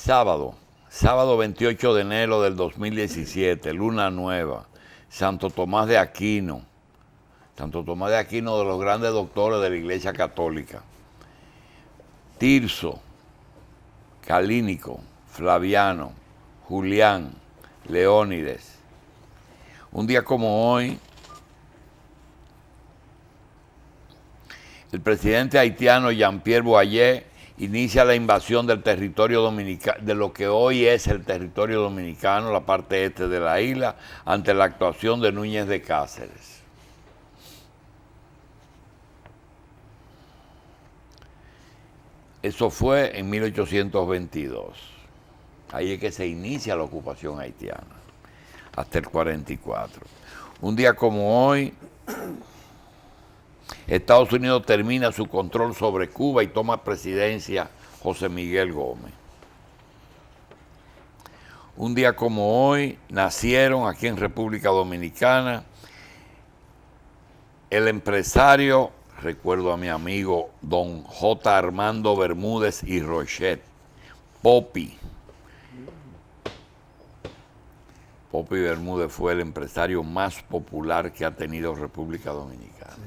sábado 28 de enero del 2017, luna nueva, Santo Tomás de Aquino, de los grandes doctores de la Iglesia Católica, Tirso, Calínico, Flaviano, Julián, Leónides. Un día como hoy, el presidente haitiano Jean-Pierre Boyer inicia la invasión del territorio dominicano, de lo que hoy es el territorio dominicano, la parte este de la isla, ante la actuación de Núñez de Cáceres. Eso fue en 1822. Ahí es que se inicia la ocupación haitiana, hasta el 44. Un día como hoy, Estados Unidos termina su control sobre Cuba y toma presidencia José Miguel Gómez. Un día como hoy nacieron aquí en República Dominicana el empresario, recuerdo a mi amigo don J. Armando Bermúdez y Rochet, Popi. Popi Bermúdez fue el empresario más popular que ha tenido República Dominicana. Sí.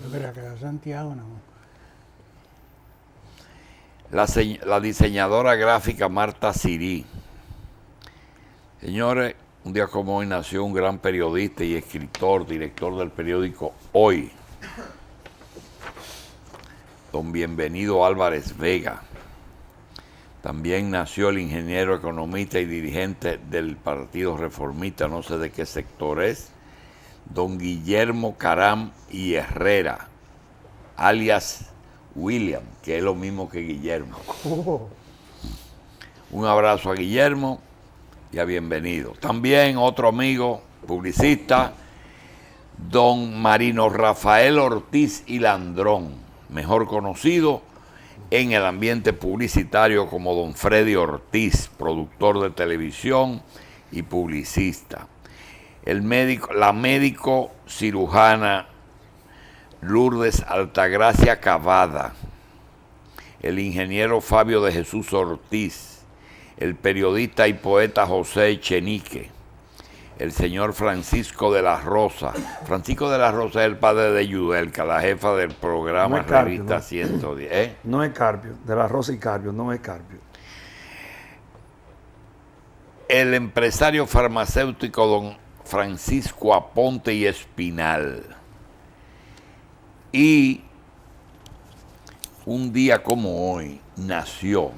Yo quería quedar Santiago, ¿no? La diseñadora gráfica Marta Sirí. Señores, un día como hoy nació un gran periodista y escritor, director del periódico Hoy, don Bienvenido Álvarez Vega. También nació el ingeniero economista y dirigente del Partido Reformista, no sé de qué sector es, don Guillermo Caram y Herrera, alias William, que es lo mismo que Guillermo. Un abrazo a Guillermo y a Bienvenido. También otro amigo, publicista, don Marino Rafael Ortiz y Landrón, mejor conocido en el ambiente publicitario como don Freddy Ortiz, productor de televisión y publicista. La médico cirujana Lourdes Altagracia Cavada, el ingeniero Fabio de Jesús Ortiz, el periodista y poeta José Echenique, el señor Francisco de la Rosa. Francisco de la Rosa es el padre de Yudelka, la jefa del programa no Carpio, Revista no. 110. No es Carpio, de la Rosa y Carpio, no es Carpio. El empresario farmacéutico don Francisco Aponte y Espinal. Y un día como hoy nació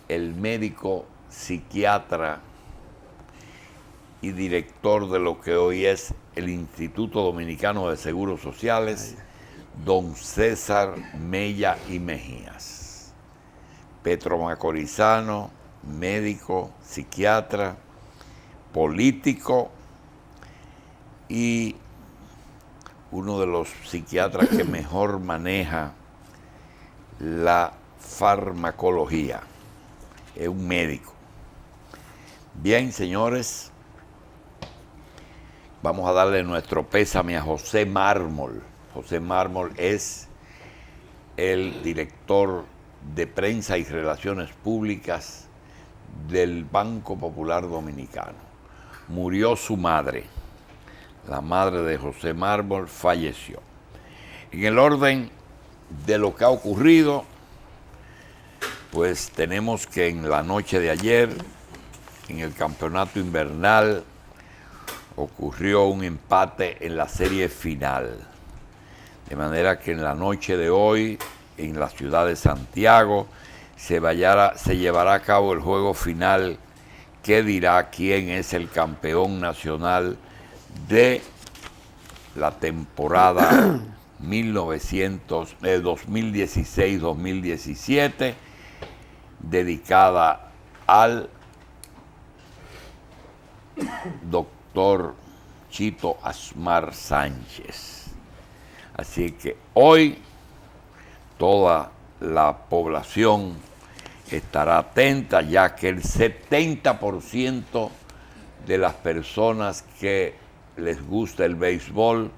el médico psiquiatra y director de lo que hoy es el Instituto Dominicano de Seguros Sociales, don César Mella y Mejías. Petromacorizano, médico, psiquiatra, político y uno de los psiquiatras que mejor maneja la farmacología. Es un médico. Bien, señores, vamos a darle nuestro pésame a José Mármol. José Mármol es el director de prensa y relaciones públicas del Banco Popular Dominicano. Murió su madre. La madre de José Mármol falleció. En el orden de lo que ha ocurrido, pues tenemos que en la noche de ayer, en el campeonato invernal, ocurrió un empate en la serie final. De manera que en la noche de hoy, en la ciudad de Santiago, se llevará a cabo el juego final que dirá quién es el campeón nacional de la temporada 2016-2017, dedicada al doctor Chito Asmar Sánchez. Así que hoy toda la población estará atenta, ya que el 70% de las personas que les gusta el béisbol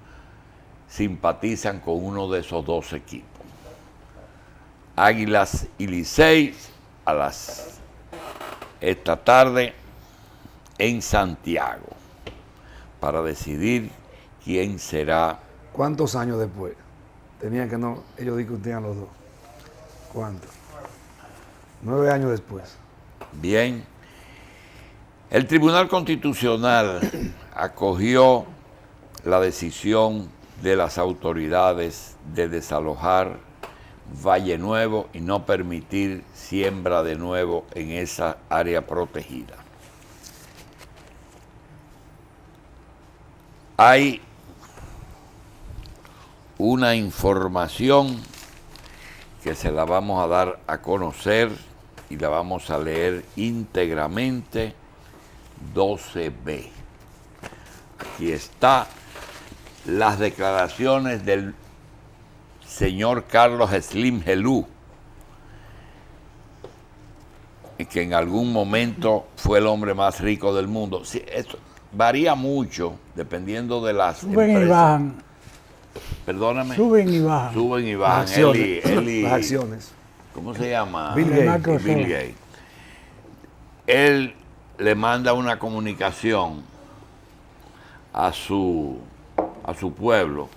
simpatizan con uno de esos dos equipos. Águilas y Licey a las esta tarde en Santiago para decidir quién será. ¿Cuántos años después? Tenían que no, ellos discutían los dos. ¿Cuántos? 9 años después. Bien. El Tribunal Constitucional acogió la decisión de las autoridades de desalojar Valle Nuevo y no permitir siembra de nuevo en esa área protegida. Hay una información que se la vamos a dar a conocer y la vamos a leer íntegramente. 12B. Aquí está las declaraciones del señor Carlos Slim Helú, que en algún momento fue el hombre más rico del mundo. Sí, esto varía mucho dependiendo de las Suben empresas. y bajan. Perdóname. Suben y bajan. Suben y bajan. Las acciones. Él Las acciones. ¿Cómo se llama? Bill De Gates. Microsoft. Bill Gates. Él le manda una comunicación a su pueblo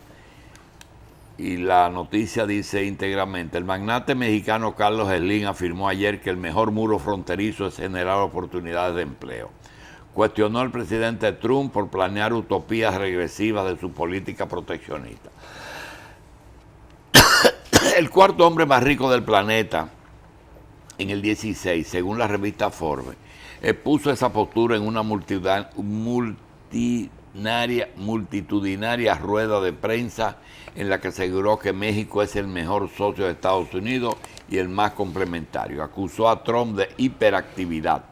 y la noticia dice íntegramente: el magnate mexicano Carlos Slim afirmó ayer que el mejor muro fronterizo es generar oportunidades de empleo. Cuestionó al presidente Trump por planear utopías regresivas de su política proteccionista. El cuarto hombre más rico del planeta en el 16, según la revista Forbes, expuso esa postura en una multitudinaria rueda de prensa en la que aseguró que México es el mejor socio de Estados Unidos y el más complementario. Acusó a Trump de hiperactividad.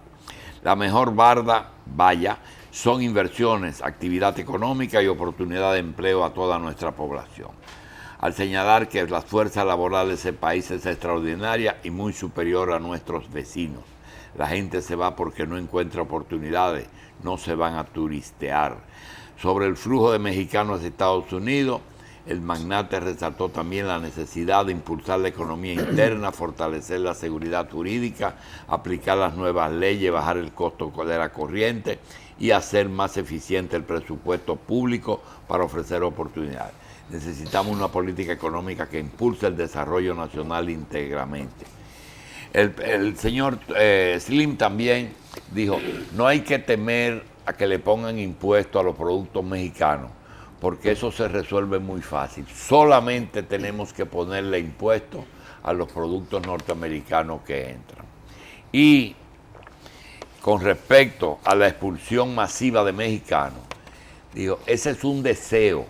La mejor valla son inversiones, actividad económica y oportunidad de empleo a toda nuestra población. Al señalar que la fuerza laboral de ese país es extraordinaria y muy superior a nuestros vecinos. La gente se va porque no encuentra oportunidades, no se van a turistear. Sobre el flujo de mexicanos a Estados Unidos, el magnate resaltó también la necesidad de impulsar la economía interna, fortalecer la seguridad jurídica, aplicar las nuevas leyes, bajar el costo de la corriente y hacer más eficiente el presupuesto público para ofrecer oportunidades. Necesitamos una política económica que impulse el desarrollo nacional íntegramente. El señor Slim también dijo: no hay que temer a que le pongan impuestos a los productos mexicanos, porque eso se resuelve muy fácil. Solamente tenemos que ponerle impuestos a los productos norteamericanos que entran. Y con respecto a la expulsión masiva de mexicanos, digo, ese es un deseo,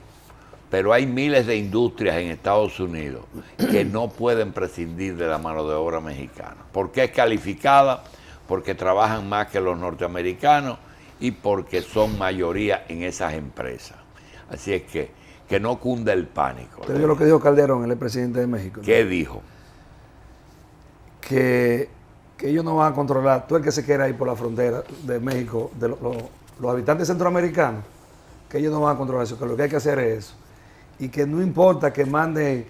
pero hay miles de industrias en Estados Unidos que no pueden prescindir de la mano de obra mexicana. ¿Por qué es calificada? Porque trabajan más que los norteamericanos y porque son mayoría en esas empresas. Así es que no cunde el pánico. Usted vio lo que dijo Calderón, el presidente de México, ¿no? ¿Qué dijo? Que ellos no van a controlar, todo el que se quiera ir por la frontera de México, de los habitantes centroamericanos, que ellos no van a controlar eso, que lo que hay que hacer es eso. Y que no importa que mande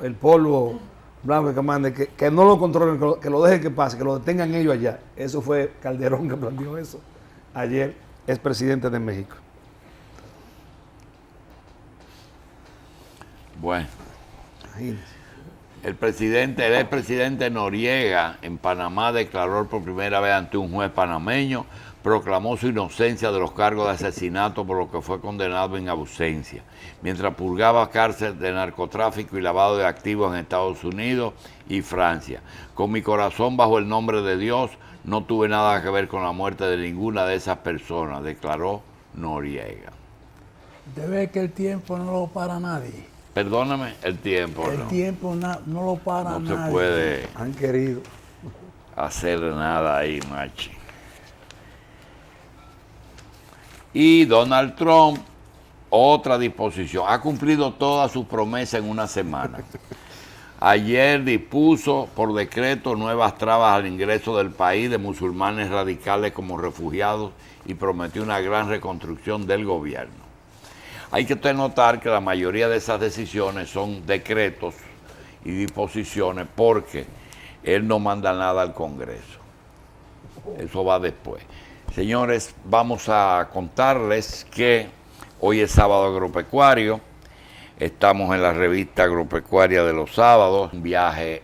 el polvo blanco que mande, que no lo controlen, que lo dejen que pase, que lo detengan ellos allá. Eso fue Calderón que planteó eso ayer, es presidente de México. Bueno, Imagínense. el expresidente Noriega en Panamá declaró por primera vez ante un juez panameño, proclamó su inocencia de los cargos de asesinato por lo que fue condenado en ausencia, mientras purgaba cárcel de narcotráfico y lavado de activos en Estados Unidos y Francia. Con mi corazón bajo el nombre de Dios, no tuve nada que ver con la muerte de ninguna de esas personas, declaró Noriega. Usted ve que el tiempo no lo para nadie. Perdóname, el tiempo, El ¿no? tiempo no lo para No se nadie. puede Han querido. hacer nada ahí, machi. Y Donald Trump, otra disposición, ha cumplido todas sus promesas en una semana. Ayer dispuso por decreto nuevas trabas al ingreso del país de musulmanes radicales como refugiados y prometió una gran reconstrucción del gobierno. Hay que notar que la mayoría de esas decisiones son decretos y disposiciones porque él no manda nada al Congreso. Eso va después. Señores, vamos a contarles que hoy es sábado agropecuario. Estamos en la revista agropecuaria de los sábados. Un viaje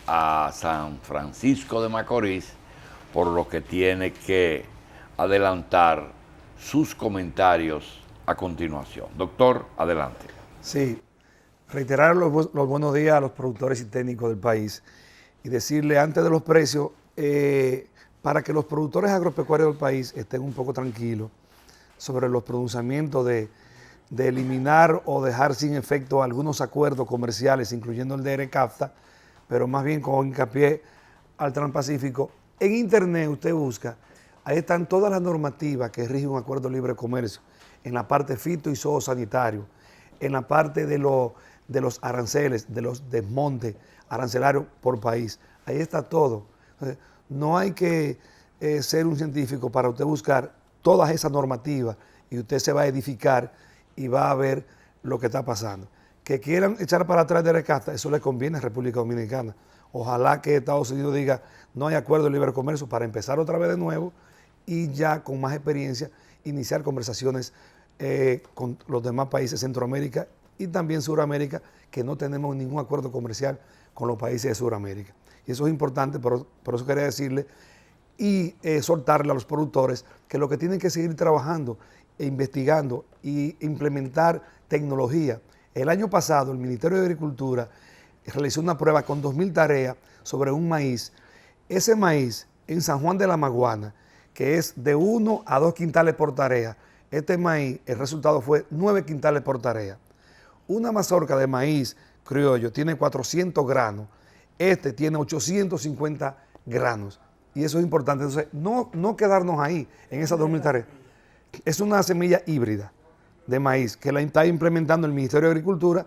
a San Francisco de Macorís, por lo que tiene que adelantar sus comentarios a continuación. Doctor, adelante. Sí, reiterar los buenos días a los productores y técnicos del país y decirle antes de los precios, para que los productores agropecuarios del país estén un poco tranquilos sobre los pronunciamientos de eliminar o dejar sin efecto algunos acuerdos comerciales, incluyendo el de ERECAFTA, pero más bien con hincapié al Transpacífico. En Internet usted busca, ahí están todas las normativas que rigen un acuerdo de libre comercio, en la parte fito y zoosanitario, en la parte de los aranceles, de los desmontes arancelarios por país. Ahí está todo. Entonces, no hay que ser un científico para usted buscar todas esas normativas y usted se va a edificar y va a ver lo que está pasando. Que quieran echar para atrás de ERECAFTA, eso le conviene a República Dominicana. Ojalá que Estados Unidos diga no hay acuerdo de libre comercio para empezar otra vez de nuevo y ya con más experiencia iniciar conversaciones con los demás países de Centroamérica y también Suramérica, que no tenemos ningún acuerdo comercial con los países de Suramérica. Y eso es importante, por eso quería decirle y soltarle a los productores que lo que tienen que seguir trabajando e investigando y implementar tecnología. El año pasado el Ministerio de Agricultura realizó una prueba con 2.000 tareas sobre un maíz. Ese maíz en San Juan de la Maguana, que es de 1 a 2 quintales por tarea, este maíz, el resultado fue 9 quintales por tarea. Una mazorca de maíz criollo tiene 400 granos, este tiene 850 granos. Y eso es importante. Entonces, no quedarnos ahí en esas 2.000 tareas. Es una semilla híbrida de maíz que la está implementando el Ministerio de Agricultura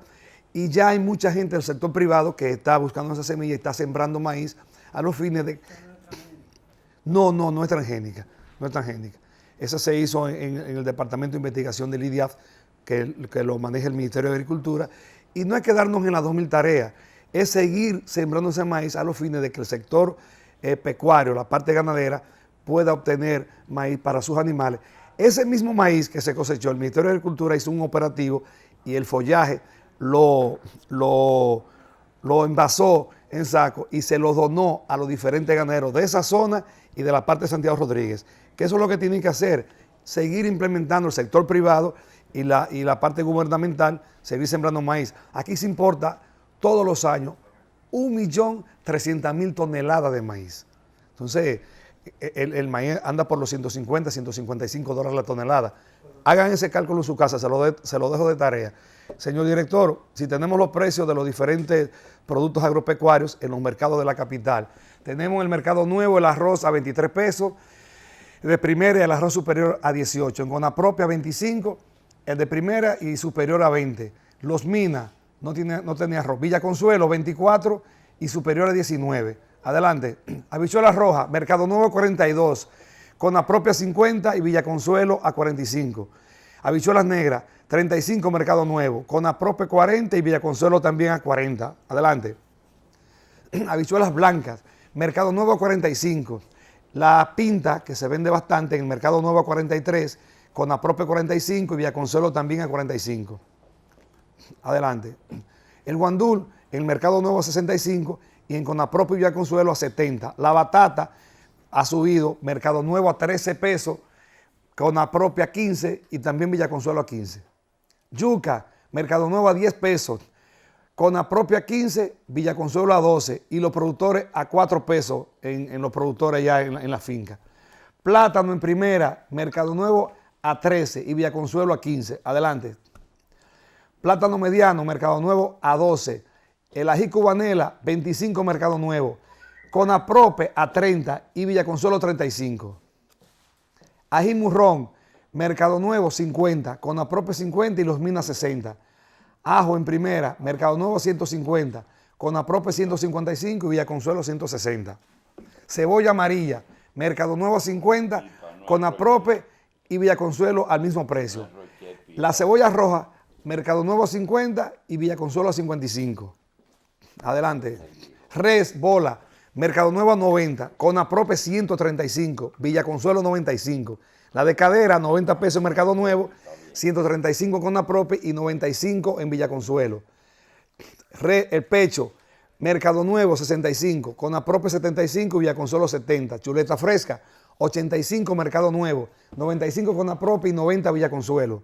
y ya hay mucha gente del sector privado que está buscando esa semilla y está sembrando maíz a los fines de... No es transgénica, no es transgénica. Esa se hizo en el Departamento de Investigación del IDIAF, que lo maneja el Ministerio de Agricultura, y no es quedarnos en las 2.000 tareas, es seguir sembrando ese maíz a los fines de que el sector pecuario, la parte ganadera, pueda obtener maíz para sus animales. Ese mismo maíz que se cosechó, el Ministerio de Agricultura hizo un operativo y el follaje lo envasó en saco y se lo donó a los diferentes ganaderos de esa zona y de la parte de Santiago Rodríguez. Que eso es lo que tienen que hacer, seguir implementando el sector privado y la parte gubernamental, seguir sembrando maíz. Aquí se importa todos los años 1.300.000 toneladas de maíz. Entonces, el maíz anda por los 150, 155 dólares la tonelada. Hagan ese cálculo en su casa, se lo dejo de tarea. Señor director, si tenemos los precios de los diferentes productos agropecuarios en los mercados de la capital, tenemos en el mercado nuevo el arroz a 23 pesos, el de primera y el arroz superior a 18, en Conapropia a 25, el de primera y superior a 20. Los Minas no tenía arroz. Villa Consuelo 24 y superior a 19. Adelante. Habichuelas rojas, Mercado Nuevo a 42, Conapropia 50 y Villa Consuelo a 45. Habichuelas negras 35 Mercado Nuevo, Conapropia 40 y Villa Consuelo también a 40. Adelante. Habichuelas blancas, Mercado Nuevo a 45. La pinta, que se vende bastante en el Mercado Nuevo a 43, Conapropia 45 y Villa Consuelo también a 45. Adelante. El guandul en el Mercado Nuevo a 65 y en Conapropia y Villa Consuelo a 70. La batata ha subido, Mercado Nuevo a 13 pesos, Conapropia a 15 y también Villa Consuelo a 15. Yuca, Mercado Nuevo a 10 pesos, Conapropia a 15, Villa Consuelo a 12 y los productores a 4 pesos en los productores ya en la finca. Plátano en primera, Mercado Nuevo a 13 y Villa Consuelo a 15. Adelante. Plátano mediano, Mercado Nuevo a 12. El ají cubanela, 25 Mercado Nuevo. Conapropia a 30 y Villa Consuelo 35. Ají murrón, Mercado Nuevo 50, Conapropia 50 y Los Minas 60. Ajo en primera, Mercado Nuevo 150, Conapropia 155 y Villa Consuelo 160. Cebolla amarilla, Mercado Nuevo 50, Conapropia y Villa Consuelo al mismo precio. La cebolla roja, Mercado Nuevo 50 y Villa Consuelo 55. Adelante. Res, bola, Mercado Nuevo 90, Conaprope 135, Villa Consuelo 95. La de cadera, 90 pesos en Mercado Nuevo, 135 Conaprope y 95 en Villa Consuelo. El pecho, Mercado Nuevo 65, Conaprope 75, Villa Consuelo 70. Chuleta fresca, 85 Mercado Nuevo, 95 Conaprope y 90 Villa Consuelo.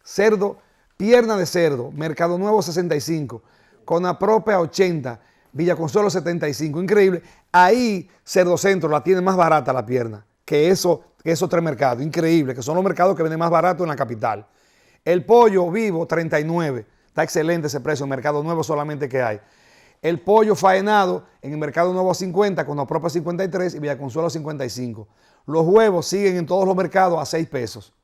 Cerdo, pierna de cerdo, Mercado Nuevo 65, Conaprope a 80, Villa Consuelo 75. Increíble. Ahí Cerdo Centro la tiene más barata la pierna que esos tres mercados. Increíble, que son los mercados que venden más barato en la capital. El pollo vivo 39. Está excelente ese precio, en Mercado Nuevo solamente que hay. El pollo faenado en el Mercado Nuevo 50, Conaprope 53 y Villa Consuelo 55. Los huevos siguen en todos los mercados a 6 pesos.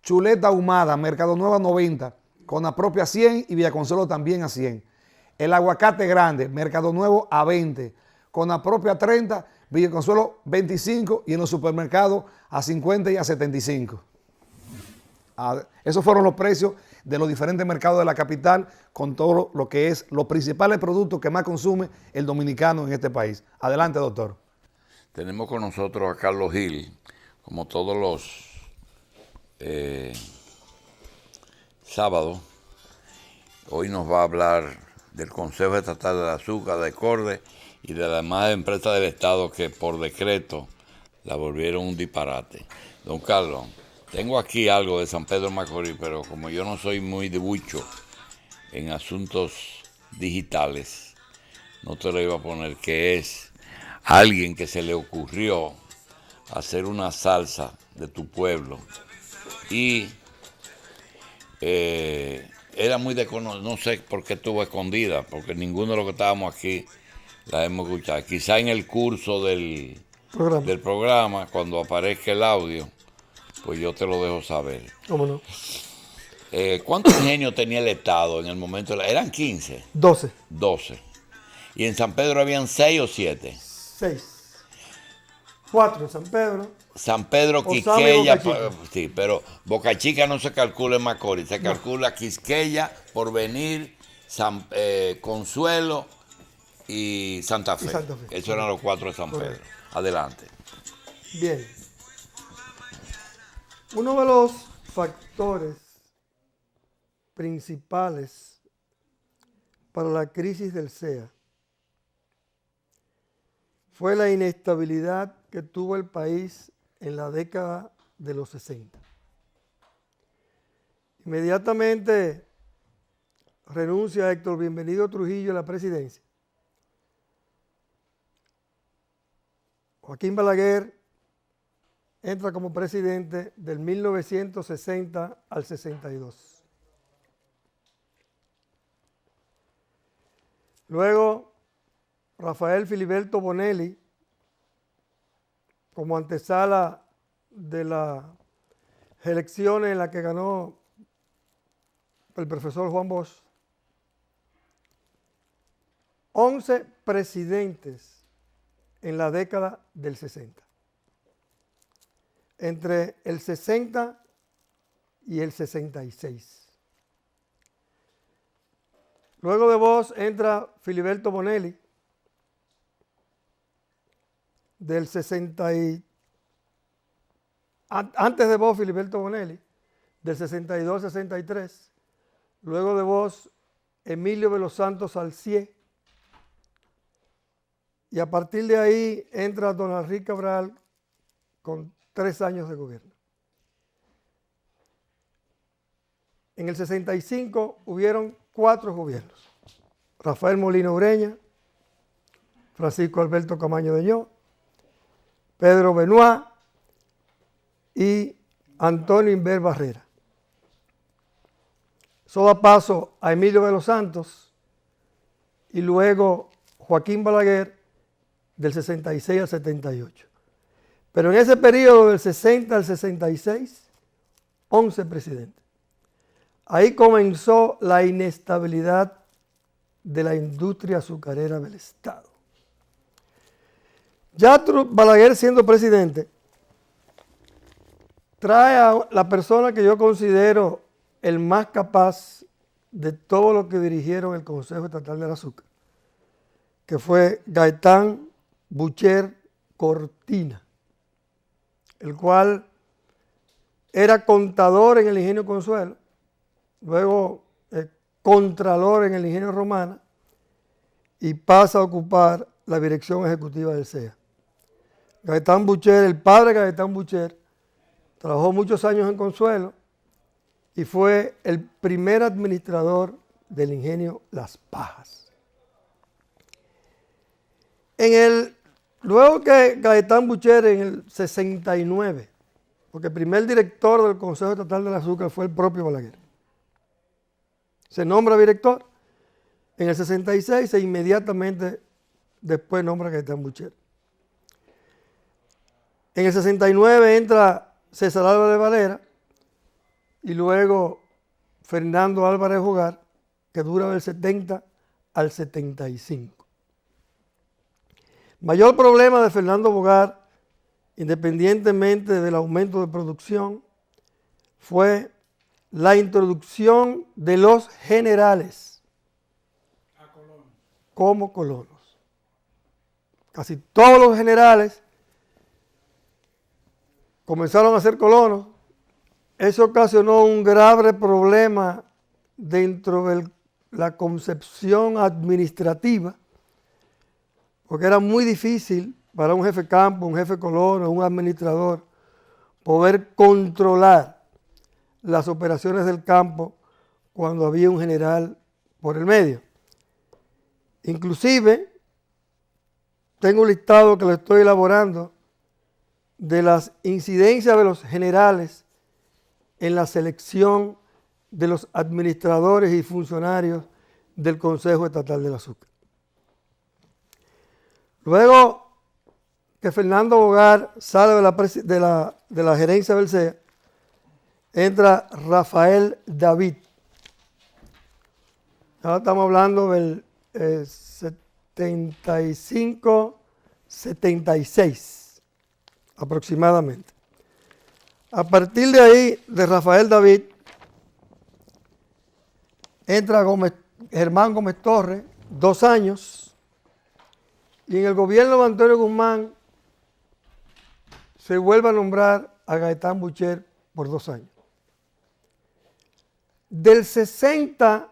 Chuleta ahumada, Mercado Nuevo 90, Conaprope a 100 y Villa Consuelo también a 100. El aguacate grande, Mercado Nuevo a 20, Conaprope a 30, Villa Consuelo 25 y en los supermercados a 50 y a 75. Esos fueron los precios de los diferentes mercados de la capital con todo lo que es los principales productos que más consume el dominicano en este país. Adelante, doctor. Tenemos con nosotros a Carlos Gil, como todos los sábados. Hoy nos va a hablar del Consejo Estatal del Azúcar, de CORDE y de las demás empresas del Estado que por decreto la volvieron un disparate. Don Carlos, tengo aquí algo de San Pedro de Macorís, pero como yo no soy muy ducho en asuntos digitales, no te lo iba a poner, que es alguien que se le ocurrió hacer una salsa de tu pueblo y era muy desconocida, no sé por qué estuvo escondida, porque ninguno de los que estábamos aquí la hemos escuchado. Quizá en el curso del programa, cuando aparezca el audio, pues yo te lo dejo saber. ¿Cómo no? ¿Cuántos ingenios tenía el Estado en el momento? Eran 15. 12. 12. ¿Y en San Pedro habían 6 o 7? 6. 4 en San Pedro. San Pedro, Osama y Quisqueya, Boca Chica. sí, pero Boca Chica no se calcula en Macorís, se calcula Quisqueya, Porvenir, Consuelo y Santa Fe. Esos eran los 4 de San Pedro. Adelante. Bien. Uno de los factores principales para la crisis del SEA fue la inestabilidad que tuvo el país en la década de los 60. Inmediatamente renuncia Héctor Bienvenido Trujillo a la presidencia. Joaquín Balaguer entra como presidente del 1960 al 62. Luego, Rafael Filiberto Bonelli, como antesala de las elecciones en las que ganó el profesor Juan Bosch, 11 presidentes en la década del 60. Entre el 60 y el 66. Luego de Bosch entra Filiberto Bonelli, del 60 y... Antes de Bosch, Filiberto Bonelli, del 62 al 63. Luego de Bosch, Emilio de los Santos Alcié. Y a partir de ahí entra don Henrique Cabral con 3 años de gobierno. En el 65 hubieron 4 gobiernos. Rafael Molina Ureña, Francisco Alberto Camaño Deñó, Pedro Benoit y Antonio Inver Barrera. Eso da paso a Emilio de los Santos y luego Joaquín Balaguer del 66 al 78. Pero en ese periodo del 60 al 66, 11 presidentes. Ahí comenzó la inestabilidad de la industria azucarera del Estado. Ya Balaguer, siendo presidente, trae a la persona que yo considero el más capaz de todo lo que dirigieron el Consejo Estatal del Azúcar, que fue Gaetán Bucher Cortina, el cual era contador en el Ingenio Consuelo, luego contralor en el Ingenio Romana y pasa a ocupar la dirección ejecutiva del CEA. Gaetán Bucher, el padre de Gaetán Bucher, trabajó muchos años en Consuelo y fue el primer administrador del Ingenio Las Pajas. Luego que Gaetán Bucher en el 69, porque el primer director del Consejo Estatal del Azúcar fue el propio Balaguer, se nombra director. En el 66 e inmediatamente después nombra a Gaetán Bucher. En el 69 entra César Álvarez Valera y luego Fernando Álvarez Hogar, que dura del 70 al 75. Mayor problema de Fernando Bogar, independientemente del aumento de producción, fue la introducción de los generales como colonos. Casi todos los generales comenzaron a ser colonos. Eso ocasionó un grave problema dentro de la concepción administrativa, porque era muy difícil para un jefe de campo, un jefe colono, un administrador, poder controlar las operaciones del campo cuando había un general por el medio. Inclusive, tengo un listado que lo estoy elaborando de las incidencias de los generales en la selección de los administradores y funcionarios del Consejo Estatal del Azúcar. Luego que Fernando Bogar sale de la gerencia del CEA, entra Rafael David. Ahora estamos hablando del 75, 76 aproximadamente. A partir de ahí, de Rafael David, entra Germán Gómez Torres, 2 años, y en el gobierno de Antonio Guzmán se vuelve a nombrar a Gaetán Bucher por 2 años. Del 60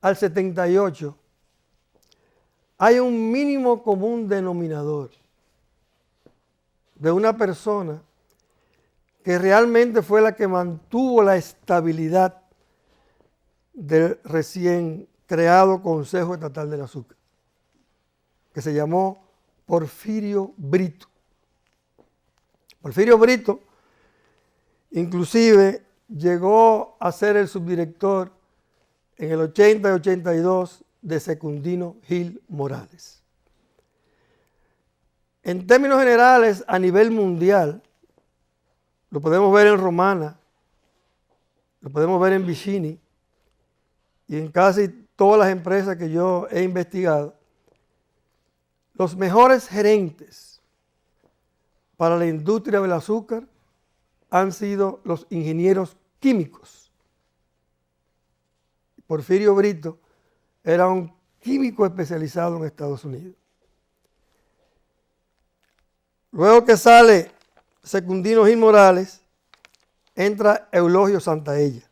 al 78 hay un mínimo común denominador de una persona que realmente fue la que mantuvo la estabilidad del recién creado Consejo Estatal del Azúcar, que se llamó Porfirio Brito. Porfirio Brito inclusive llegó a ser el subdirector en el 80 y 82 de Secundino Gil Morales. En términos generales, a nivel mundial, lo podemos ver en Romana, lo podemos ver en Vicini y en casi todas las empresas que yo he investigado. Los mejores gerentes para la industria del azúcar han sido los ingenieros químicos. Porfirio Brito era un químico especializado en Estados Unidos. Luego que sale Secundino Gil Morales, entra Eulogio Santaella.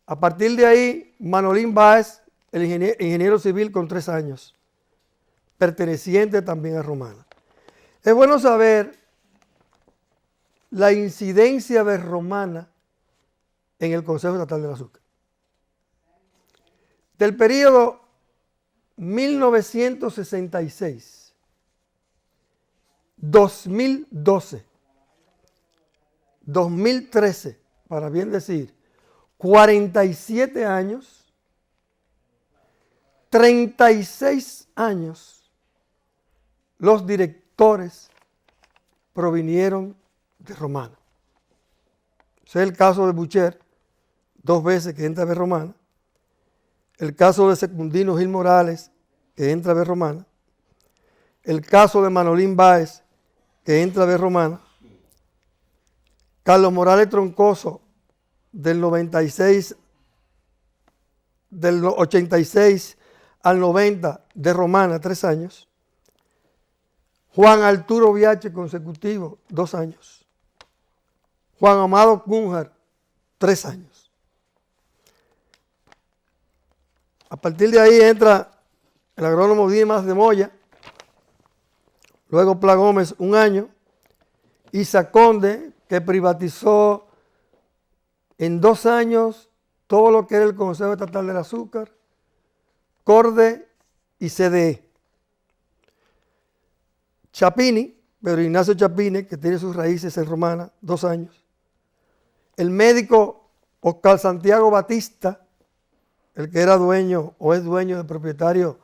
A partir de ahí, Manolín Báez, el ingeniero civil con 3 años, perteneciente también a Romana. Es bueno saber la incidencia de Romana en el Consejo Estatal del Azúcar. Del periodo 1966, 2012, 2013, para bien decir, 47 años, 36 años, los directores provinieron de Romana. Ese es el caso de Bucher, 2 veces que entra a ver Romana. El caso de Secundino Gil Morales, que entra a ver Romana. El caso de Manolín Báez, que entra a ver Romana. Carlos Morales Troncoso, del 96 del 86 al 90 de Romana, 3 años. Juan Arturo Viache consecutivo, 2 años. Juan Amado Cúnjar, 3 años. A partir de ahí entra el agrónomo Dimas de Moya, luego Pla Gómez 1 año, Isa Conde, que privatizó en 2 años todo lo que era el Consejo Estatal del Azúcar, CORDE y CDE. Chapini, Pedro Ignacio Chapini, que tiene sus raíces en Romana, 2 años. El médico Oscar Santiago Batista, el que era dueño o es dueño del propietario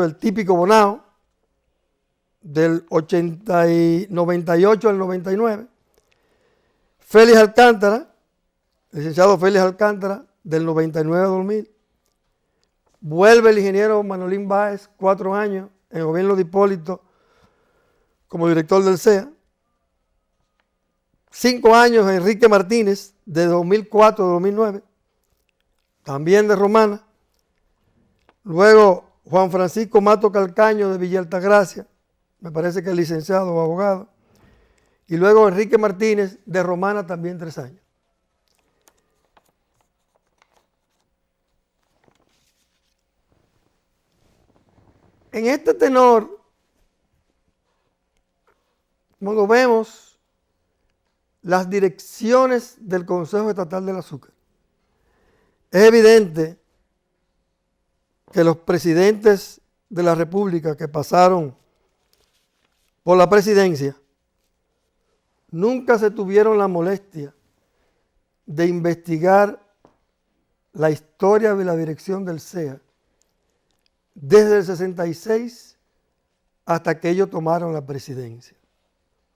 del típico Bonao, del 98 al 99. Félix Alcántara, licenciado Félix Alcántara, del 99 al 2000. Vuelve el ingeniero Manolín Báez, 4 años, en el gobierno de Hipólito, como director del CEA. 5 años Enrique Martínez, de 2004 a 2009, también de Romana. Luego Juan Francisco Mato Calcaño, de Villa Altagracia, me parece que es licenciado o abogado. Y luego Enrique Martínez, de Romana, también 3 años. En este tenor, cuando vemos las direcciones del Consejo Estatal del Azúcar, es evidente que los presidentes de la República que pasaron por la presidencia nunca se tuvieron la molestia de investigar la historia de la dirección del CEA desde el 66 hasta que ellos tomaron la presidencia.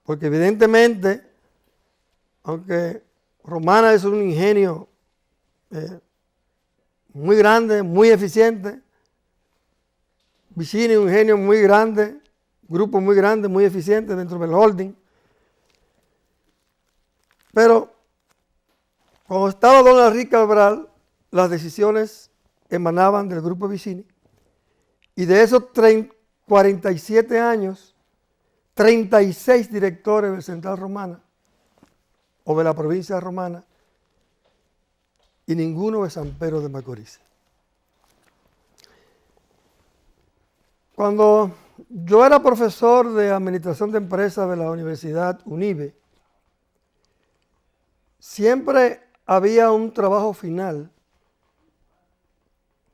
Porque evidentemente, aunque Romana es un ingenio muy grande, muy eficiente, Vicini es un ingenio muy grande, grupo muy grande, muy eficiente dentro del holding. Pero cuando estaba don Enrique Cabral, las decisiones emanaban del grupo Vicini. Y de esos 47 años, 36 directores del Central Romana o de la provincia de Romana y ninguno de San Pedro de Macorís. Cuando yo era profesor de Administración de Empresas de la Universidad UNIBE, siempre había un trabajo final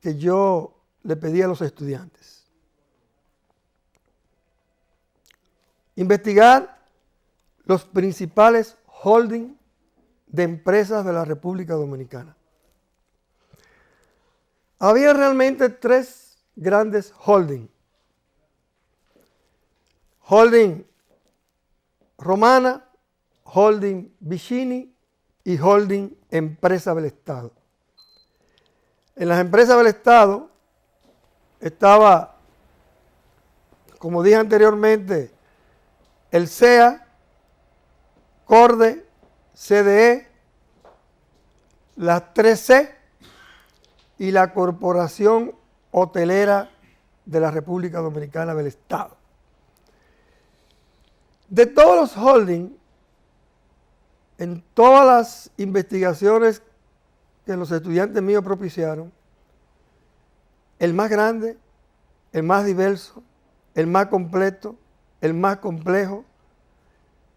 que yo le pedía a los estudiantes. Investigar los principales holding de empresas de la República Dominicana. Había realmente 3 grandes holding. Holding Romana, Holding Vicini y Holding Empresa del Estado. En las empresas del Estado estaba, como dije anteriormente, el CEA, CORDE, CDE, las 3C y la Corporación Hotelera de la República Dominicana del Estado. De todos los holdings, en todas las investigaciones que los estudiantes míos propiciaron, el más grande, el más diverso, el más completo, el más complejo,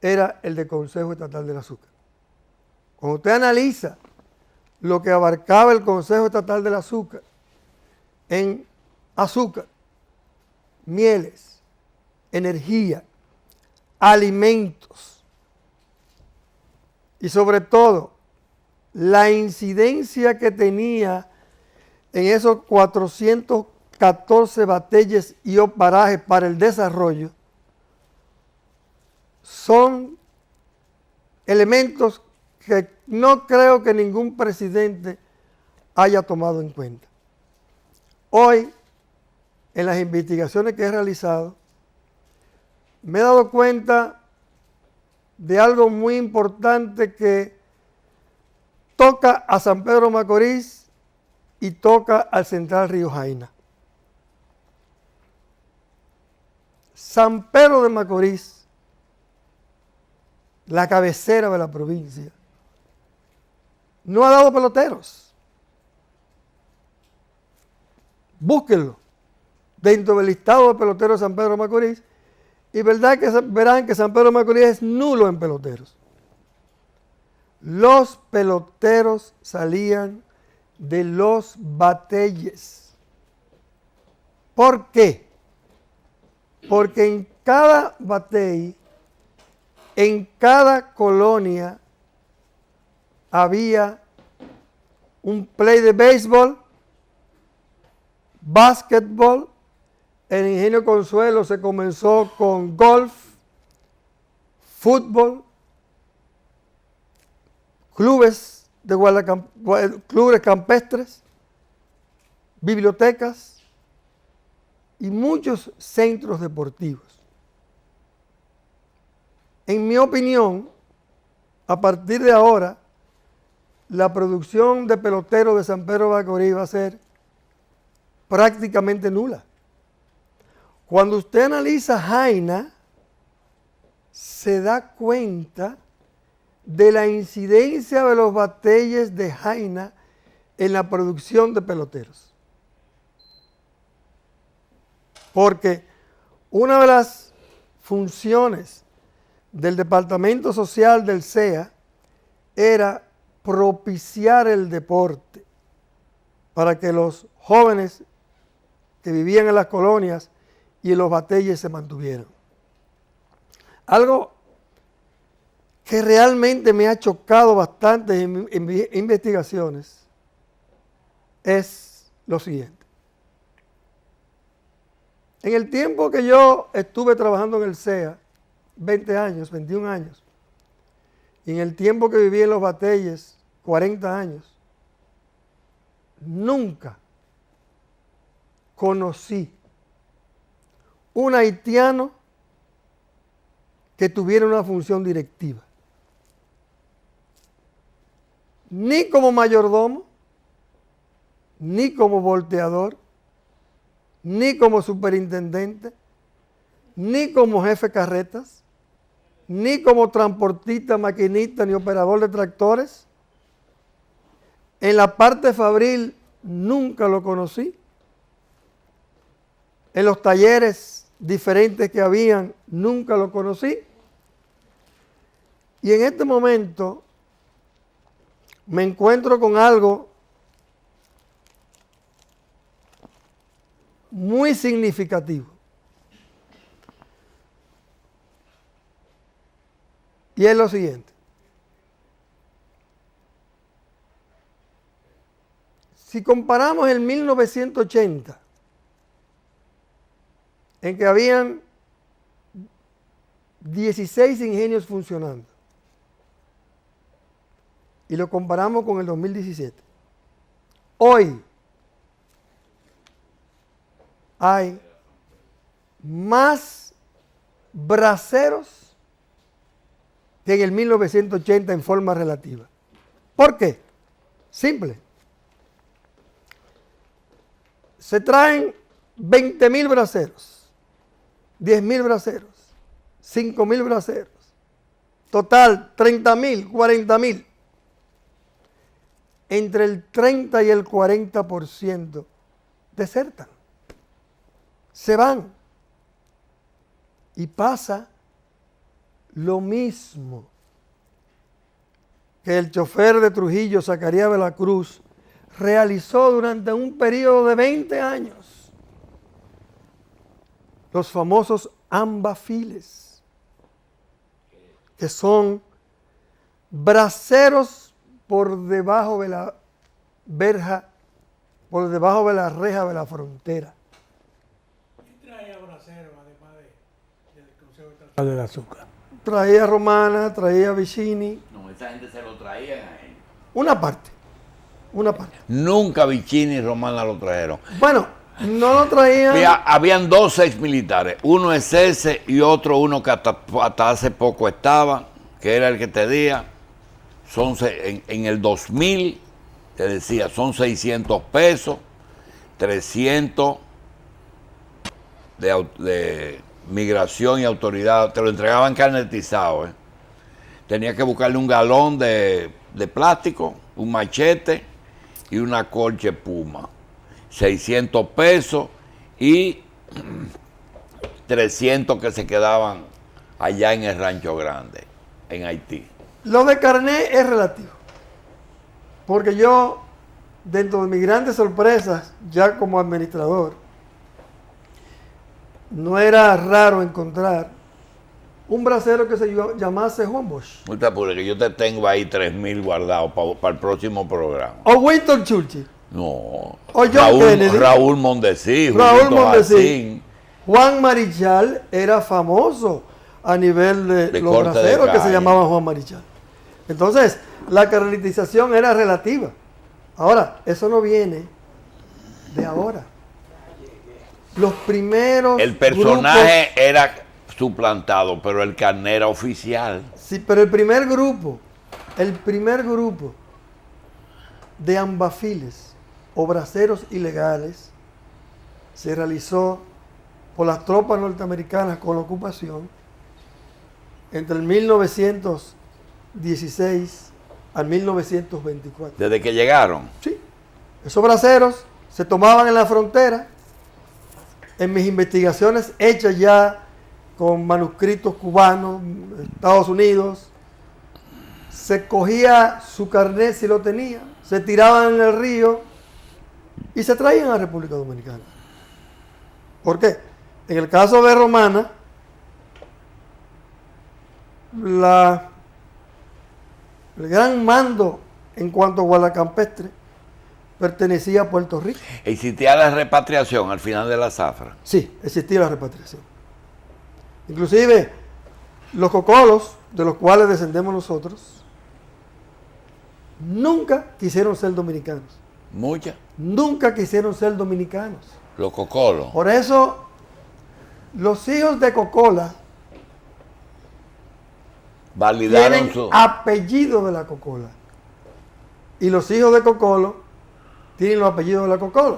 era el del Consejo Estatal del Azúcar. Cuando usted analiza lo que abarcaba el Consejo Estatal del Azúcar en azúcar, mieles, energía, alimentos y sobre todo la incidencia que tenía en esos 414 batalles y parajes para el desarrollo, son elementos que no creo que ningún presidente haya tomado en cuenta. Hoy, en las investigaciones que he realizado, me he dado cuenta de algo muy importante que toca a San Pedro Macorís y toca al Central Río Jaina. San Pedro de Macorís, la cabecera de la provincia, no ha dado peloteros. Búsquenlo dentro del listado de peloteros de San Pedro de Macorís y verán que San Pedro de Macorís es nulo en peloteros. Los peloteros salían de los bateyes. ¿Por qué? Porque en cada batey, en cada colonia, había un play de béisbol, básquetbol. En Ingenio Consuelo se comenzó con golf, fútbol, clubes clubes campestres, bibliotecas y muchos centros deportivos. En mi opinión, a partir de ahora, la producción de peloteros de San Pedro de Macorís va a ser prácticamente nula. Cuando usted analiza Jaina, se da cuenta de la incidencia de los bateyes de Jaina en la producción de peloteros. Porque una de las funciones del Departamento Social del CEA era propiciar el deporte para que los jóvenes que vivían en las colonias y en los bateyes se mantuvieran. Algo que realmente me ha chocado bastante en mis investigaciones es lo siguiente. En el tiempo que yo estuve trabajando en el CEA, 20 años, 21 años, y en el tiempo que viví en los bateyes, 40 años, nunca conocí un haitiano que tuviera una función directiva. Ni como mayordomo, ni como volteador, ni como superintendente, ni como jefe carretas, ni como transportista, maquinista, ni operador de tractores. En la parte fabril nunca lo conocí. En los talleres diferentes que habían, nunca lo conocí. Y en este momento me encuentro con algo muy significativo. Y es lo siguiente. Si comparamos el 1980, en que habían 16 ingenios funcionando, y lo comparamos con el 2017, hoy hay más braceros que en el 1980 en forma relativa. ¿Por qué? Simple. Se traen 20,000 braceros, 10,000 braceros, 5,000 braceros, total 30,000, 40,000. Entre el 30 y el 40% desertan, se van. Y pasa lo mismo que el chofer de Trujillo, Zacarías de la Cruz, realizó durante un periodo de 20 años. Los famosos ambafiles, que son braceros por debajo de la verja, por debajo de la reja de la frontera. ¿Quién traía bracero además del Consejo Estatal del Azúcar? Traía Romana, traía Vicini. No, esa gente se lo traían a él. Una parte. Nunca Vicini y Romana lo trajeron. Bueno, no lo traían. Habían 2 ex militares, uno es ese y uno que hasta hace poco estaba, que era el que te decía. En el 2000, te decía, son 600 pesos, 300 de migración y autoridad, te lo entregaban carnetizado, ¿eh? Tenía que buscarle un galón de plástico, un machete y una colche Puma. 600 pesos y 300 que se quedaban allá en el Rancho Grande, en Haití. Lo de carnet es relativo. Porque yo, dentro de mis grandes sorpresas, ya como administrador, no era raro encontrar un bracero que se llamase Homebush. Muy te apures, que yo te tengo ahí 3.000 guardados para el próximo programa. O Winston Churchill. No. O John Kennedy. Raúl Mondesí. Raúl Julito Mondesí. Jacín. Juan Marichal era famoso a nivel de los corte de braceros que se calle. llamaban Juan Marichal. Entonces, la carnetización era relativa. Ahora, eso no viene de ahora. Los primeros El personaje grupos, era suplantado, pero el carnet era oficial. sí, pero el primer grupo de ambafiles o braceros ilegales se realizó por las tropas norteamericanas con la ocupación entre el 1916 al 1924. Desde que llegaron. Sí, esos braceros se tomaban en la frontera. En mis investigaciones hechas ya con manuscritos cubanos, Estados Unidos, se cogía su carnet si lo tenía, se tiraban en el río y se traían a la República Dominicana. ¿Por qué? En el caso de Romana, el gran mando en cuanto a guardacampestre pertenecía a Puerto Rico. Existía la repatriación al final de la zafra. Sí, existía la repatriación. Inclusive los cocolos, de los cuales descendemos nosotros, nunca quisieron ser dominicanos. Muchas. Nunca quisieron ser dominicanos. Los cocolos. Por eso, los hijos de Cocola Validaron tienen su. apellido de la Cocola. Y los hijos de Cocolo tienen los apellidos de la Cocola.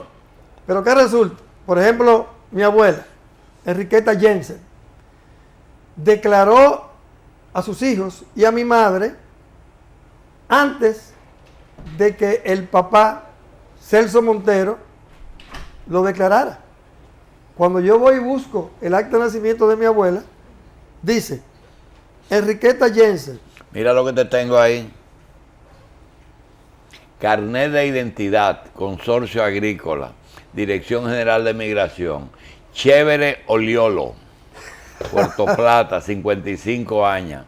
Pero ¿qué resulta? Por ejemplo, mi abuela, Enriqueta Jensen, declaró a sus hijos y a mi madre antes de que el papá, Celso Montero, lo declarara. Cuando yo voy y busco el acta de nacimiento de mi abuela, dice, Enriqueta Jensen. Mira lo que te tengo ahí. Carnet de identidad, Consorcio Agrícola, Dirección General de Migración, Chévere Oliolo, Puerto Plata, 55 años.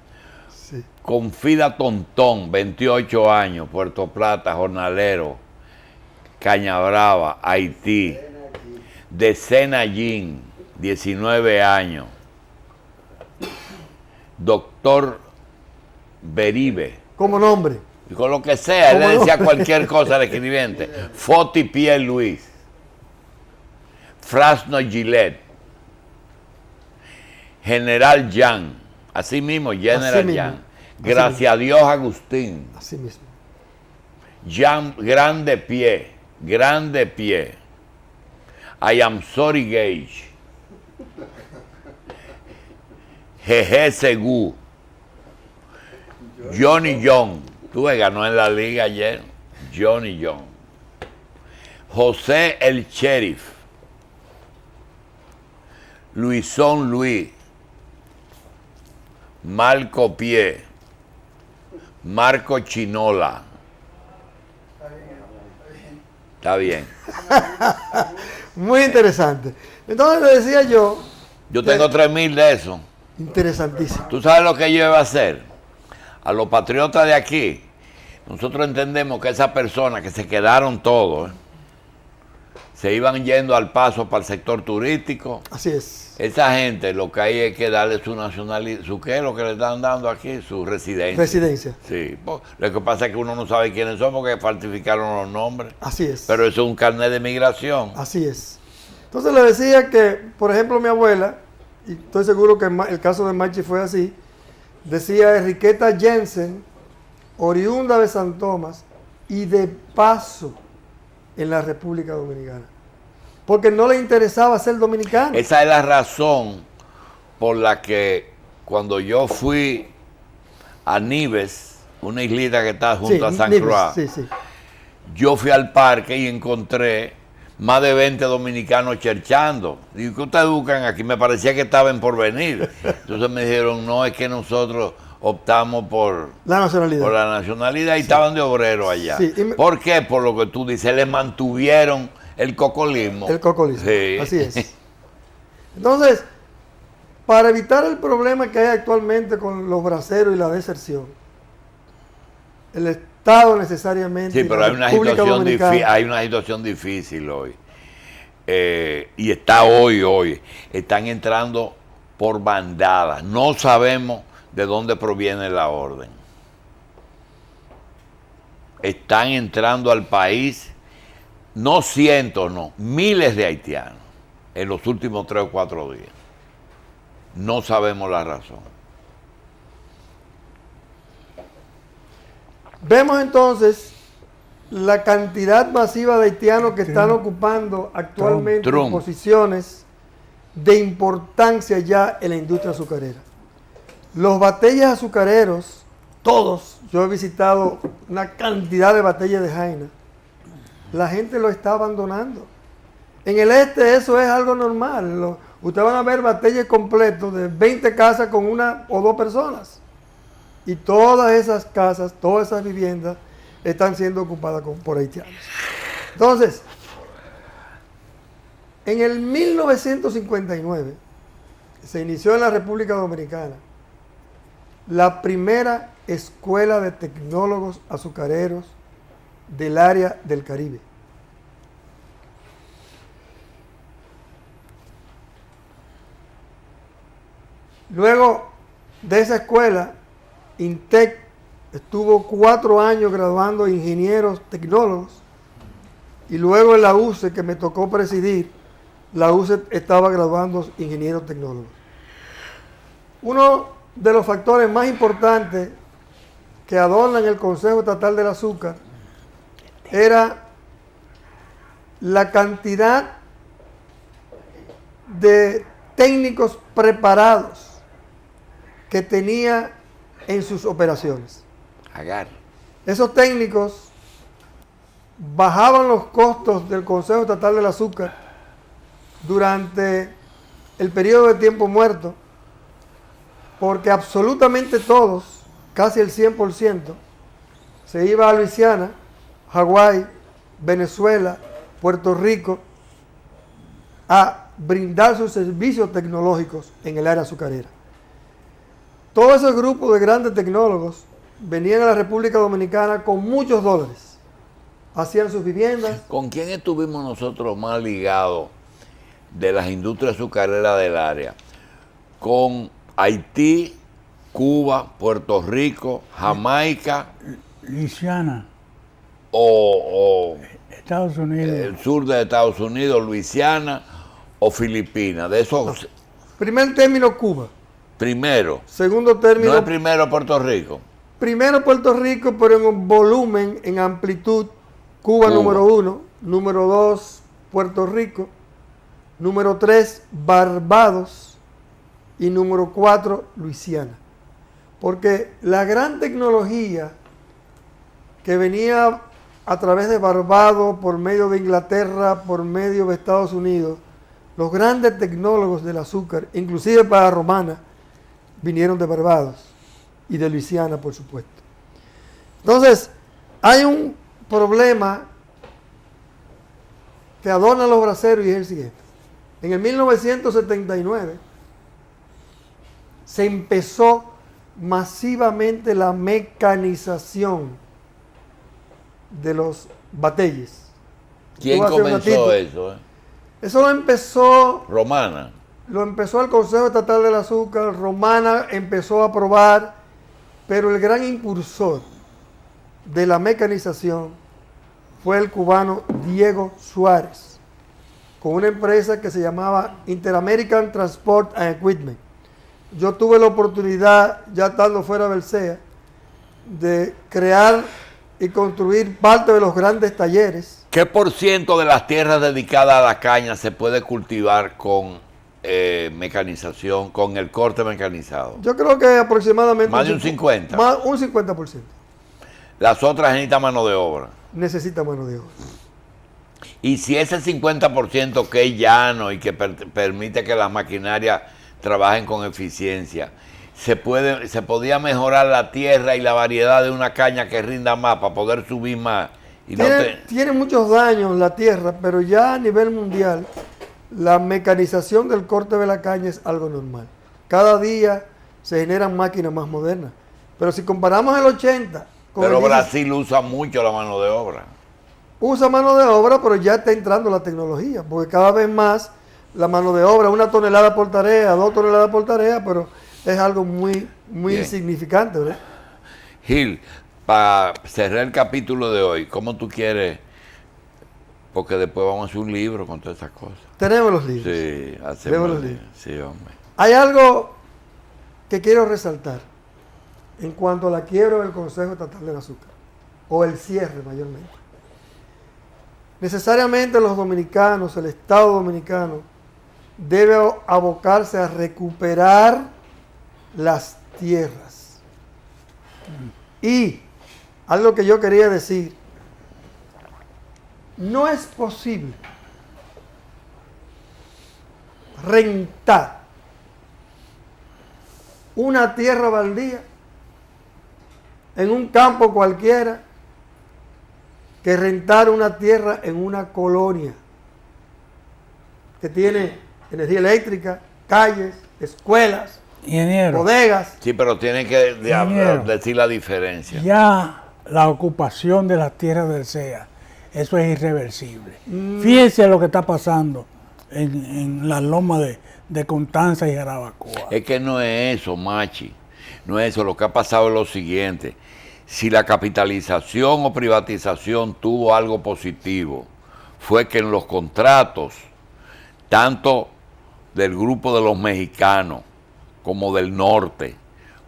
Sí. Confida Tontón, 28 años, Puerto Plata, jornalero, Cañabrava, Haití. Decena Jean, 19 años. Doctor Beribe, Como nombre. y con lo que sea, él le ¿Cómo decía no? cualquier cosa al escribiente. Foti Pierre Luis, Frasno Gillette, General Jan, así mismo, General Así mismo. Jan, Gracias a Dios Agustín, Así mismo. Jan Grande Pie, I am sorry Gage, Jeje Segú, Johnny John, tú ves, ganó en la liga ayer, Johnny John, José el Sheriff, Luisón Luis, Marco Pie, Marco Chinola. Está bien. Muy interesante. Entonces le decía yo, Yo tengo 3.000 de eso. interesantísimo. ¿Tú sabes lo que yo iba a hacer? A los patriotas de aquí, nosotros entendemos que esas personas que se quedaron todos, se iban yendo al paso para el sector turístico. Así es. Esa gente lo que hay es que darle su nacionalidad, su qué es lo que le están dando aquí, su residencia. Residencia. Sí, pues, lo que pasa es que uno no sabe quiénes son porque falsificaron los nombres. Así es. Pero eso es un carnet de migración. Así es. Entonces le decía que, por ejemplo, mi abuela, y estoy seguro que el caso de Machi fue así, decía Enriqueta Jensen, oriunda de San Tomás, y de paso en la República Dominicana. Porque no le interesaba ser dominicano. Esa es la razón por la que cuando yo fui a Nives, una islita que está junto a San Nives, Croix, sí, sí. yo fui al parque y encontré más de 20 dominicanos cherchando. Digo, ¿qué ustedes buscan aquí? Me parecía que estaban por venir. Entonces me dijeron, no, es que nosotros optamos por La nacionalidad. la nacionalidad y estaban de obrero allá. Sí, ¿Por qué? Por lo que tú dices, le mantuvieron el cocolismo. El cocolismo. Sí. Así es. Entonces, para evitar el problema que hay actualmente con los braceros y la deserción, el Estado necesariamente. Sí, pero la hay una República situación Dominicana, difícil, hay una situación difícil hoy. Y está hoy. Están entrando por bandadas. No sabemos de dónde proviene la orden. Están entrando al país, no cientos, no, miles de haitianos en los últimos 3 o 4 días. No sabemos la razón. Vemos entonces la cantidad masiva de haitianos que están ocupando actualmente Trump. posiciones de importancia ya en la industria azucarera. Los batalles azucareros, todos, yo he visitado una cantidad de batalles de Jaina, la gente lo está abandonando. En el este eso es algo normal. Ustedes van a ver batalles completos de 20 casas con 1 o 2 personas. Y todas esas casas, todas esas viviendas están siendo ocupadas por haitianos. Entonces, en el 1959 se inició en la República Dominicana la primera escuela de tecnólogos azucareros del área del Caribe. Luego de esa escuela, INTEC estuvo 4 años graduando ingenieros tecnólogos y luego en la UCE, que me tocó presidir, la UCE estaba graduando ingenieros tecnólogos. Uno de los factores más importantes que adornan el Consejo Estatal del Azúcar era la cantidad de técnicos preparados que tenía en sus operaciones. Agar. Esos técnicos bajaban los costos del Consejo Estatal del Azúcar durante el periodo de tiempo muerto, porque absolutamente todos, casi el 100%, se iba a Luisiana, Hawái, Venezuela, Puerto Rico, a brindar sus servicios tecnológicos en el área azucarera. Todo ese grupo de grandes tecnólogos venían a la República Dominicana con muchos dólares. Hacían sus viviendas. ¿Con quién estuvimos nosotros más ligados de las industrias azucareras del área? Con Haití, Cuba, Puerto Rico, Jamaica Luisiana, o Estados Unidos. el sur de Estados Unidos, Luisiana o Filipinas. De esos, Primer término, Cuba. primero. Segundo término, No es primero Puerto Rico. primero Puerto Rico, pero en volumen, en amplitud, Cuba. Número 1, número 2, Puerto Rico, número 3, Barbados y número 4, Luisiana. Porque la gran tecnología que venía a través de Barbados, por medio de Inglaterra, por medio de Estados Unidos, los grandes tecnólogos del azúcar, inclusive para Romana, vinieron de Barbados y de Luisiana, por supuesto. Entonces, hay un problema que adorna los braceros y es el siguiente. En el 1979 se empezó masivamente la mecanización de los batalles. ¿Quién Tú hace un comenzó ratito. eso? Eso Romana. lo empezó el Consejo Estatal del Azúcar, Romana empezó a aprobar, pero el gran impulsor de la mecanización fue el cubano Diego Suárez, con una empresa que se llamaba Interamerican Transport and Equipment. Yo tuve la oportunidad, ya estando fuera del CEA, de crear y construir parte de los grandes talleres. ¿Qué por ciento de las tierras dedicadas a la caña se puede cultivar con mecanización, con el corte mecanizado? Yo creo que aproximadamente... Más de un 50. Más un 50%. Las otras necesitan mano de obra. Necesita mano de obra. Y si ese 50% que es llano y que permite que las maquinarias trabajen con eficiencia, se podía mejorar la tierra y la variedad de una caña que rinda más para poder subir más. Y Tiene muchos daños la tierra, pero ya a nivel mundial la mecanización del corte de la caña es algo normal. Cada día se generan máquinas más modernas. Pero si comparamos el 80 con Pero el Brasil usa mucho la mano de obra. usa mano de obra, pero ya está entrando la tecnología, porque cada vez más la mano de obra, 1 tonelada por tarea, 2 toneladas por tarea, pero es algo muy Bien. insignificante, ¿verdad? Gil, para cerrar el capítulo de hoy, ¿cómo tú quieres? Porque después vamos a hacer un libro con todas esas cosas. Tenemos los libros. Sí, hacemos Tenemos los el- libros. Sí, hombre. Hay algo que quiero resaltar en cuanto a la quiebra del Consejo Estatal del Azúcar, o el cierre mayormente. Necesariamente los dominicanos, el Estado dominicano, debe abocarse a recuperar las tierras. Y algo que yo quería decir, no es posible rentar una tierra baldía en un campo cualquiera que rentar una tierra en una colonia que tiene energía eléctrica, calles, escuelas, Ingeniero, bodegas. Sí, pero tienen que Ingeniero. decir la diferencia. ya la ocupación de las tierras del CEA, eso es irreversible. Fíjense lo que está pasando en la loma de Constanza y Jarabacoa. Es que no es eso, Machi. No es eso. Lo que ha pasado es lo siguiente. Si la capitalización o privatización tuvo algo positivo, fue que en los contratos, tanto del grupo de los mexicanos, como del norte,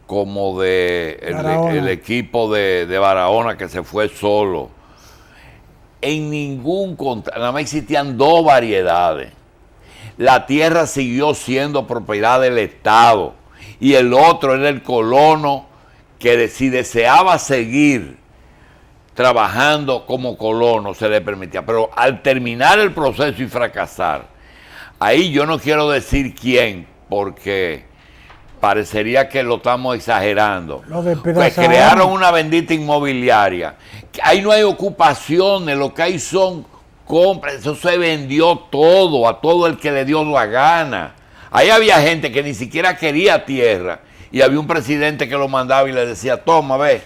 como de Barahona. el equipo de Barahona que se fue solo, en ningún contrato, nada más existían 2 variedades. La tierra siguió siendo propiedad del Estado y el otro era el colono que si deseaba seguir trabajando como colono se le permitía. Pero al terminar el proceso y fracasar, ahí yo no quiero decir quién, porque parecería que lo estamos exagerando. Lo de Pues Pedazaón. crearon una bendita inmobiliaria. Ahí no hay ocupaciones, lo que hay son compras. Eso se vendió todo, a todo el que le dio la gana. Ahí había gente que ni siquiera quería tierra. Y había un presidente que lo mandaba y le decía, toma, ve,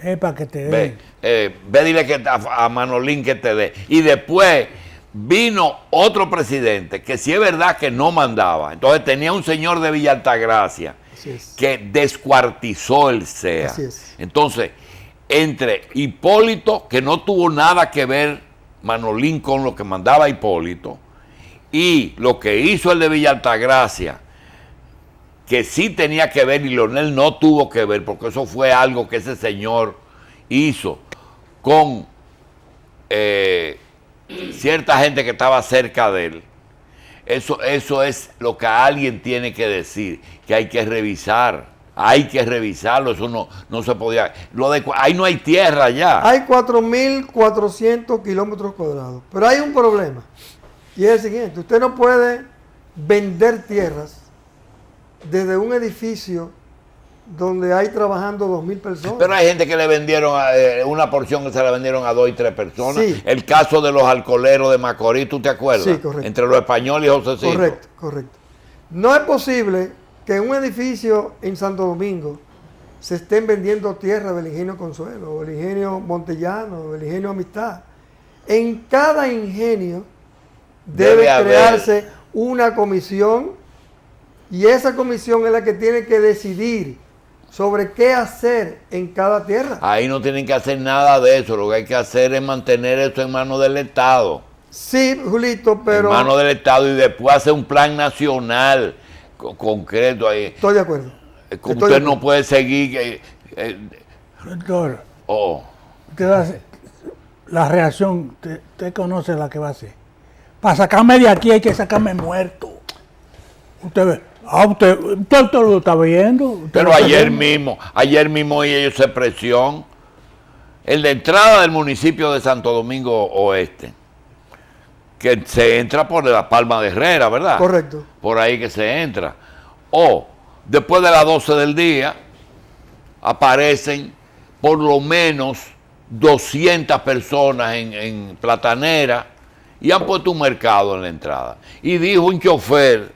Es para que te ve, den. ve, dile que a Manolín que te dé. Y después vino otro presidente que sí es verdad que no mandaba. Entonces tenía un señor de Villa Altagracia Así es. que descuartizó el CEA. Así es. Entonces, entre Hipólito, que no tuvo nada que ver Manolín con lo que mandaba Hipólito, y lo que hizo el de Villa Altagracia, que sí tenía que ver y Leonel no tuvo que ver, porque eso fue algo que ese señor hizo con cierta gente que estaba cerca de él. Eso es lo que alguien tiene que decir, que hay que revisar. Hay que revisarlo, eso no se podía. Ahí no hay tierra ya. Hay 4.400 kilómetros cuadrados, pero hay un problema, y es el siguiente: usted no puede vender tierras desde un edificio donde hay trabajando 2.000 personas. Pero hay gente que le vendieron una porción que se la vendieron a 2 y 3 personas. Sí. El caso de los alcoholeros de Macorís, ¿tú te acuerdas? Sí, correcto. Entre los españoles y José Cito. Correcto, correcto. No es posible que en un edificio en Santo Domingo se estén vendiendo tierra del ingenio Consuelo, o el ingenio Montellano, o el ingenio Amistad. En cada ingenio debe Debe haber. crearse una comisión, y esa comisión es la que tiene que decidir sobre qué hacer en cada tierra. Ahí no tienen que hacer nada de eso. Lo que hay que hacer es mantener eso en manos del Estado. Sí, Julito, pero En manos del Estado y después hacer un plan nacional concreto ahí. estoy de acuerdo. Como Estoy de usted no acuerdo. puede seguir. Doctor, Oh, usted va a hacer la reacción, usted conoce la que va a hacer. Para sacarme de aquí hay que sacarme muerto. Usted ve, usted lo está viendo. Usted Pero lo está ayer viendo. mismo ellos se presión. El de entrada del municipio de Santo Domingo Oeste, que se entra por la Palma de Herrera, ¿verdad? Correcto. Por ahí que se entra. O después de las 12 del día aparecen por lo menos 200 personas en Platanera y han puesto un mercado en la entrada. Y dijo un chofer,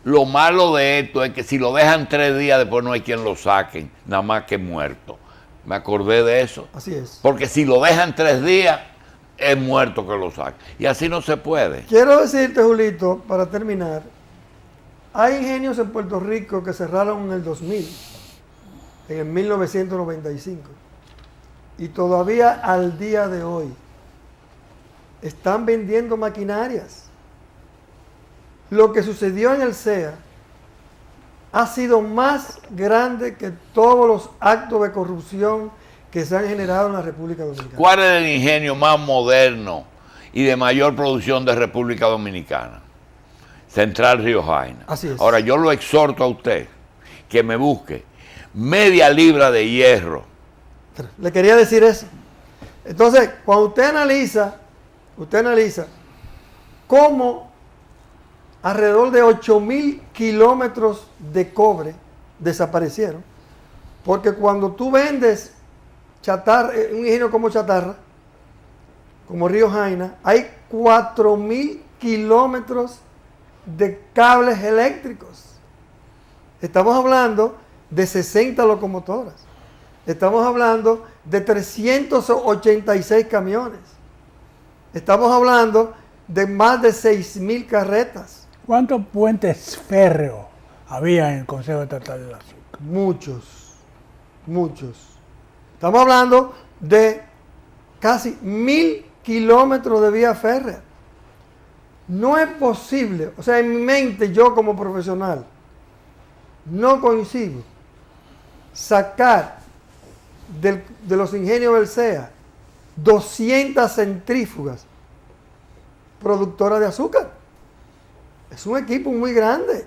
lo malo de esto es que si lo dejan 3 días después no hay quien lo saquen, nada más que muerto. Me acordé de eso. Así es. Porque si lo dejan 3 días, es muerto que lo saquen. Y así no se puede. Quiero decirte, Julito, para terminar, hay ingenios en Puerto Rico que cerraron en el 2000, en el 1995, y todavía al día de hoy están vendiendo maquinarias. Lo que sucedió en el CEA ha sido más grande que todos los actos de corrupción que se han generado en la República Dominicana. ¿Cuál es el ingenio más moderno y de mayor producción de República Dominicana? Central Río Jaina. Así es. Ahora, yo lo exhorto a usted que me busque media libra de hierro. Le quería decir eso. Entonces, cuando usted analiza cómo alrededor de 8.000 kilómetros de cobre desaparecieron, porque cuando tú vendes chatarra, un ingenio como chatarra, como Río Jaina, hay 4.000 kilómetros de cables eléctricos. Estamos hablando de 60 locomotoras. Estamos hablando de 386 camiones. Estamos hablando de más de 6.000 carretas. ¿Cuántos puentes férreos había en el Consejo Estatal del Azúcar? Muchos. Estamos hablando de casi 1.000 kilómetros de vía férrea. No es posible, o sea, en mi mente, yo como profesional, no coincido sacar de los ingenios del CEA 200 centrífugas productoras de azúcar. Es un equipo muy grande.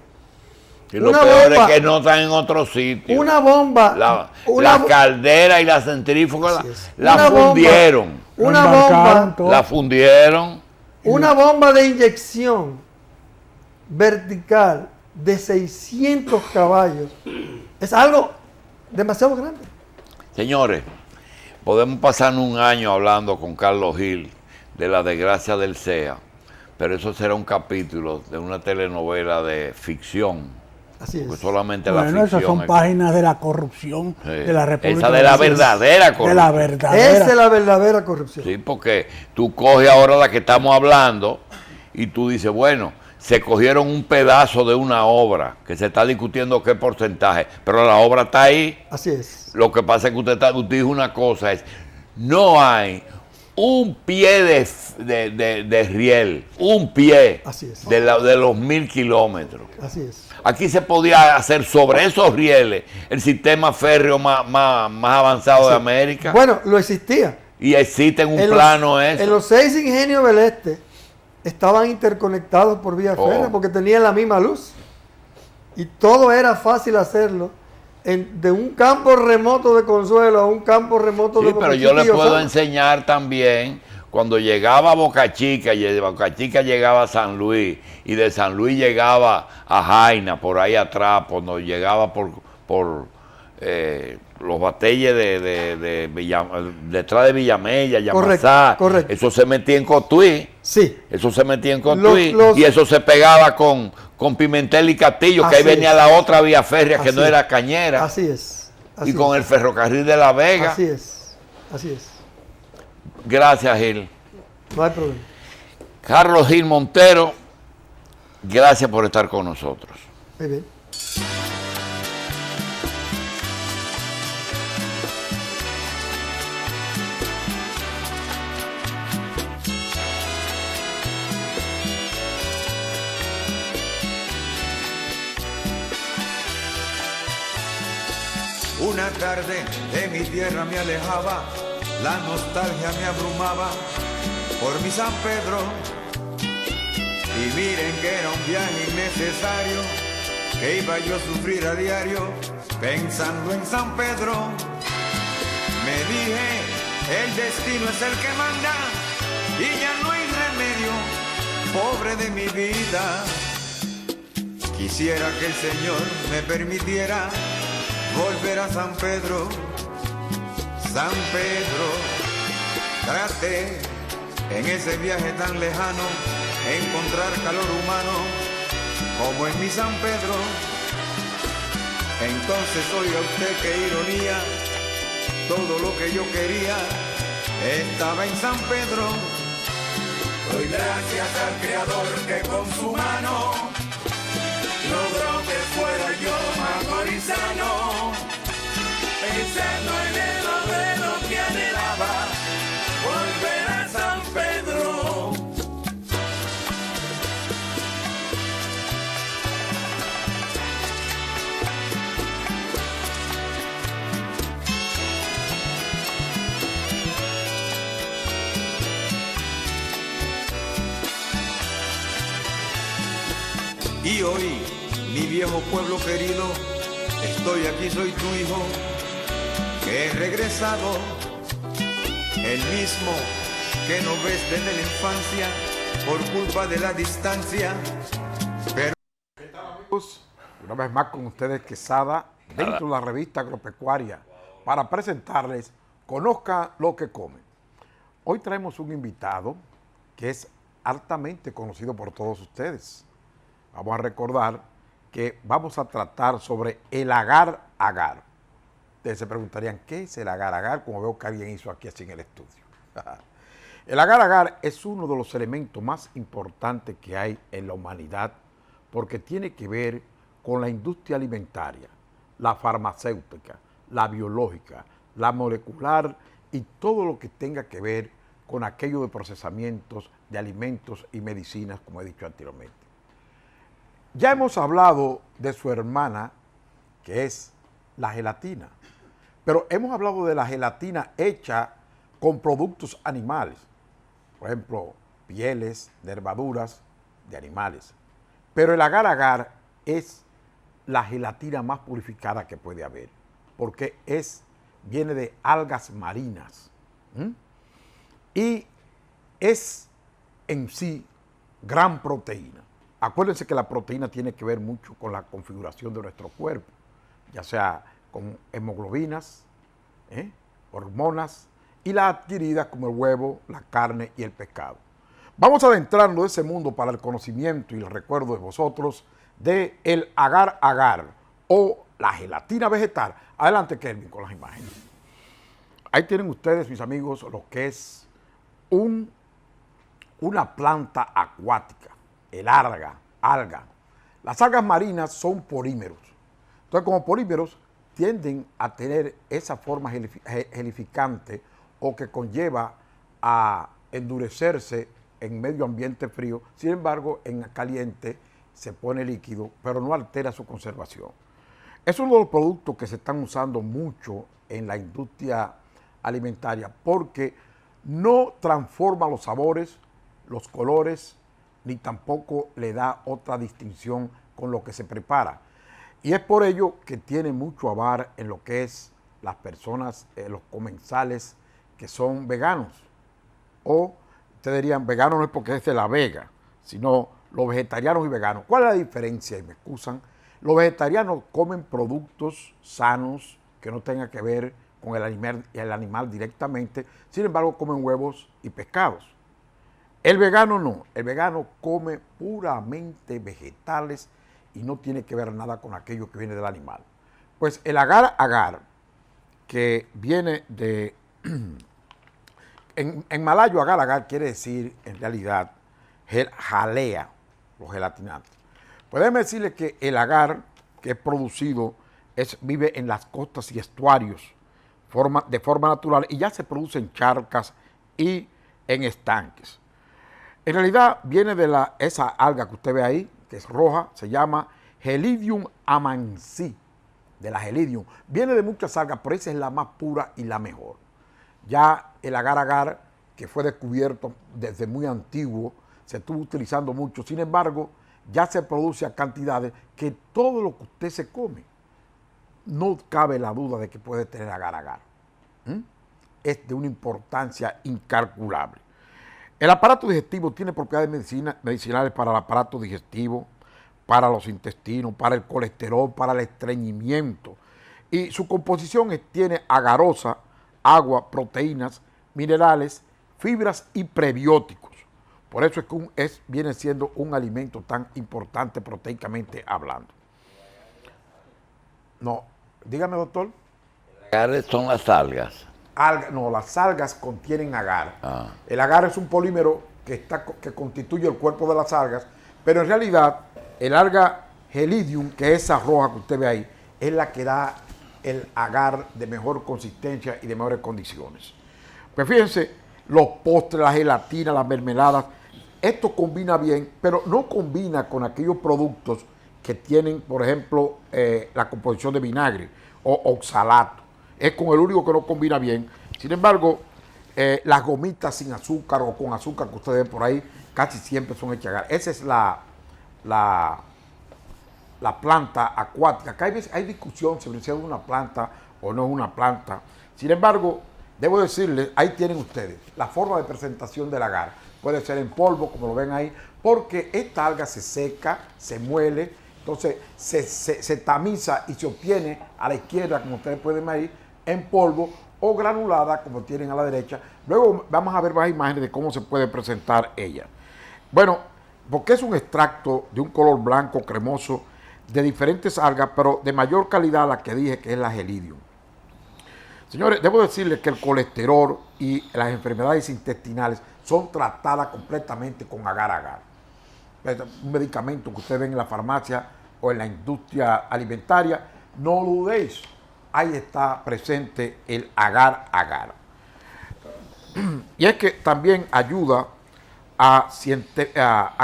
Y lo peor es que no están en otro sitio. Una bomba. La caldera y la centrífuga la Una fundieron. Una embarcaron bomba. todo. La fundieron. Una bomba de inyección vertical de 600 caballos es algo demasiado grande. Señores, podemos pasar un año hablando con Carlos Gil de la desgracia del CEA, pero eso será un capítulo de una telenovela de ficción. Así Porque es. solamente la Bueno, ficción. esas son páginas de la corrupción Sí. de la República. Esa de la Dominicana. verdadera corrupción. De la verdadera. Esa es la verdadera corrupción. Sí, porque tú coges ahora la que estamos hablando y tú dices, bueno, se cogieron un pedazo de una obra que se está discutiendo qué porcentaje, pero la obra está ahí. Así es. Lo que pasa es que usted dijo una cosa, es, no hay un pie de riel, un pie Así es. de los 1.000 kilómetros. Así es. Aquí se podía hacer sobre esos rieles el sistema férreo más avanzado de América. Bueno, lo existía. Y existe en un En plano eso. En los 6 ingenios del este estaban interconectados por vía férrea porque tenían la misma luz. Y todo era fácil hacerlo de un campo remoto de Consuelo a un campo remoto de Sí, Boca pero yo Chica le y puedo Osama. enseñar también cuando llegaba a Boca Chica, y de Boca Chica llegaba a San Luis, y de San Luis llegaba a Jaina, por ahí atrás, cuando llegaba por los batelles detrás de Villamella, Yamasá. Correcto. Eso se metía en Cotuí. Sí. Eso se metía en Cotuí. Los- y eso se pegaba con Pimentel y Castillo, que ahí Así venía es. la otra vía férrea que Así no es. era Cañera. Así es. Así y con es. el ferrocarril de La Vega. Así es. Así es. Gracias, Gil. No hay problema. Carlos Gil Montero, gracias por estar con nosotros. Muy bien. Una tarde de mi tierra me alejaba la nostalgia me abrumaba por mi San Pedro. Y miren que era un viaje innecesario, que iba yo a sufrir a diario pensando en San Pedro. Me dije, el destino es el que manda y ya no hay remedio, pobre de mi vida. Quisiera que el Señor me permitiera volver a San Pedro. San Pedro, traté en ese viaje tan lejano encontrar calor humano como en mi San Pedro. Entonces oiga usted qué ironía, todo lo que yo quería estaba en San Pedro. Doy gracias al Creador que con su mano logró que fuera yo macorizano, pensando en el modelo que anhelaba volver a San Pedro. Y hoy, mi viejo pueblo querido, estoy aquí, soy tu hijo, que he regresado, el mismo que no ves desde la infancia por culpa de la distancia. Pero una vez más con ustedes Quesada, dentro de la revista agropecuaria, para presentarles Conozca lo que comen. Hoy traemos un invitado que es altamente conocido por todos ustedes. Vamos a recordar que vamos a tratar sobre el agar-agar. Ustedes se preguntarían, ¿qué es el agar-agar? Como veo que alguien hizo aquí así en el estudio. El agar-agar es uno de los elementos más importantes que hay en la humanidad porque tiene que ver con la industria alimentaria, la farmacéutica, la biológica, la molecular y todo lo que tenga que ver con aquello de procesamientos de alimentos y medicinas, como he dicho anteriormente. Ya hemos hablado de su hermana, que es la gelatina, pero hemos hablado de la gelatina hecha con productos animales, por ejemplo, pieles, nervaduras de animales. Pero el agar-agar es la gelatina más purificada que puede haber, porque viene de algas marinas. Y es en sí gran proteína. Acuérdense que la proteína tiene que ver mucho con la configuración de nuestro cuerpo, ya sea con hemoglobinas, hormonas y las adquiridas como el huevo, la carne y el pescado. Vamos a adentrarnos en ese mundo para el conocimiento y el recuerdo de vosotros de el agar-agar o la gelatina vegetal. Adelante, Kelvin, con las imágenes. Ahí tienen ustedes, mis amigos, lo que es una planta acuática, el alga. Las algas marinas son polímeros. Entonces, como polímeros, tienden a tener esa forma gelificante o que conlleva a endurecerse en medio ambiente frío. Sin embargo, en caliente se pone líquido, pero no altera su conservación. Es uno de los productos que se están usando mucho en la industria alimentaria porque no transforma los sabores, los colores, ni tampoco le da otra distinción con lo que se prepara. Y es por ello que tiene mucho avar en lo que es las personas, los comensales que son veganos. O ustedes dirían, vegano no es porque es de la vega, sino los vegetarianos y veganos. ¿Cuál es la diferencia? Y me excusan. Los vegetarianos comen productos sanos que no tengan que ver con el animal directamente. Sin embargo, comen huevos y pescados. El vegano no. El vegano come puramente vegetales y no tiene que ver nada con aquello que viene del animal. Pues el agar-agar, que viene de... en malayo, agar-agar quiere decir, en realidad, jalea, los gelatinantes. Pues déjeme decirle que el agar, que es producido, vive en las costas y estuarios de forma natural y ya se produce en charcas y en estanques. En realidad viene de esa alga que usted ve ahí, que es roja, se llama Gelidium amansi, de la Gelidium. Viene de muchas algas, pero esa es la más pura y la mejor. Ya el agar-agar, que fue descubierto desde muy antiguo, se estuvo utilizando mucho. Sin embargo, ya se produce a cantidades que todo lo que usted se come, no cabe la duda de que puede tener agar-agar. Es de una importancia incalculable. El aparato digestivo tiene propiedades medicinales para el aparato digestivo, para los intestinos, para el colesterol, para el estreñimiento. Y su composición tiene agarosa, agua, proteínas, minerales, fibras y prebióticos. Por eso es que viene siendo un alimento tan importante proteicamente hablando. No, dígame, doctor. Agares son las algas. No, las algas contienen agar. El agar es un polímero que constituye el cuerpo de las algas, pero en realidad el alga Helidium, que es esa roja que usted ve ahí, es la que da el agar de mejor consistencia y de mejores condiciones. Pues fíjense, los postres, la gelatina, las mermeladas, esto combina bien, pero no combina con aquellos productos que tienen, por ejemplo, la composición de vinagre o oxalato. Es con el único que no combina bien. Sin embargo, las gomitas sin azúcar o con azúcar que ustedes ven por ahí, casi siempre son hechas agar. Esa es la planta acuática. Acá hay discusión sobre si es una planta o no es una planta. Sin embargo, debo decirles, ahí tienen ustedes la forma de presentación del agar. Puede ser en polvo, como lo ven ahí, porque esta alga se seca, se muele, entonces se tamiza y se obtiene a la izquierda, como ustedes pueden ver ahí, en polvo o granulada, como tienen a la derecha. Luego vamos a ver más imágenes de cómo se puede presentar ella. Bueno, porque es un extracto de un color blanco cremoso de diferentes algas, pero de mayor calidad la que dije, que es la Helidium. Señores, debo decirles que el colesterol y las enfermedades intestinales son tratadas completamente con agar-agar. Un medicamento que ustedes ven en la farmacia o en la industria alimentaria, no lo dudéis, ahí está presente el agar-agar. Y es que también ayuda a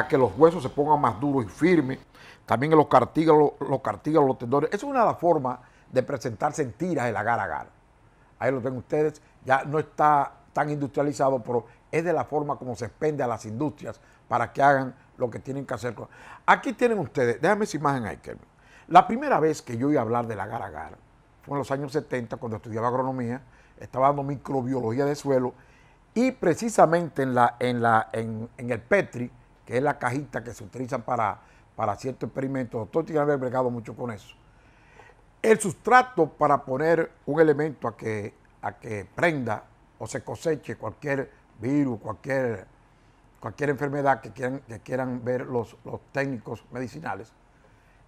que los huesos se pongan más duros y firmes, también en los cartílagos, los tendones. Es una de las formas de presentarse en tiras el agar-agar. Ahí lo ven ustedes, ya no está tan industrializado, pero es de la forma como se expende a las industrias para que hagan lo que tienen que hacer. Aquí tienen ustedes, déjame esa imagen ahí, Kevin. La primera vez que yo oí hablar del agar-agar fue en los años 70, cuando estudiaba agronomía, estaba dando microbiología de suelo, y precisamente en el Petri, que es la cajita que se utiliza para ciertos experimentos, doctor tiene que haber bregado mucho con eso. El sustrato para poner un elemento a que prenda o se coseche cualquier virus, cualquier enfermedad que quieran ver los técnicos medicinales,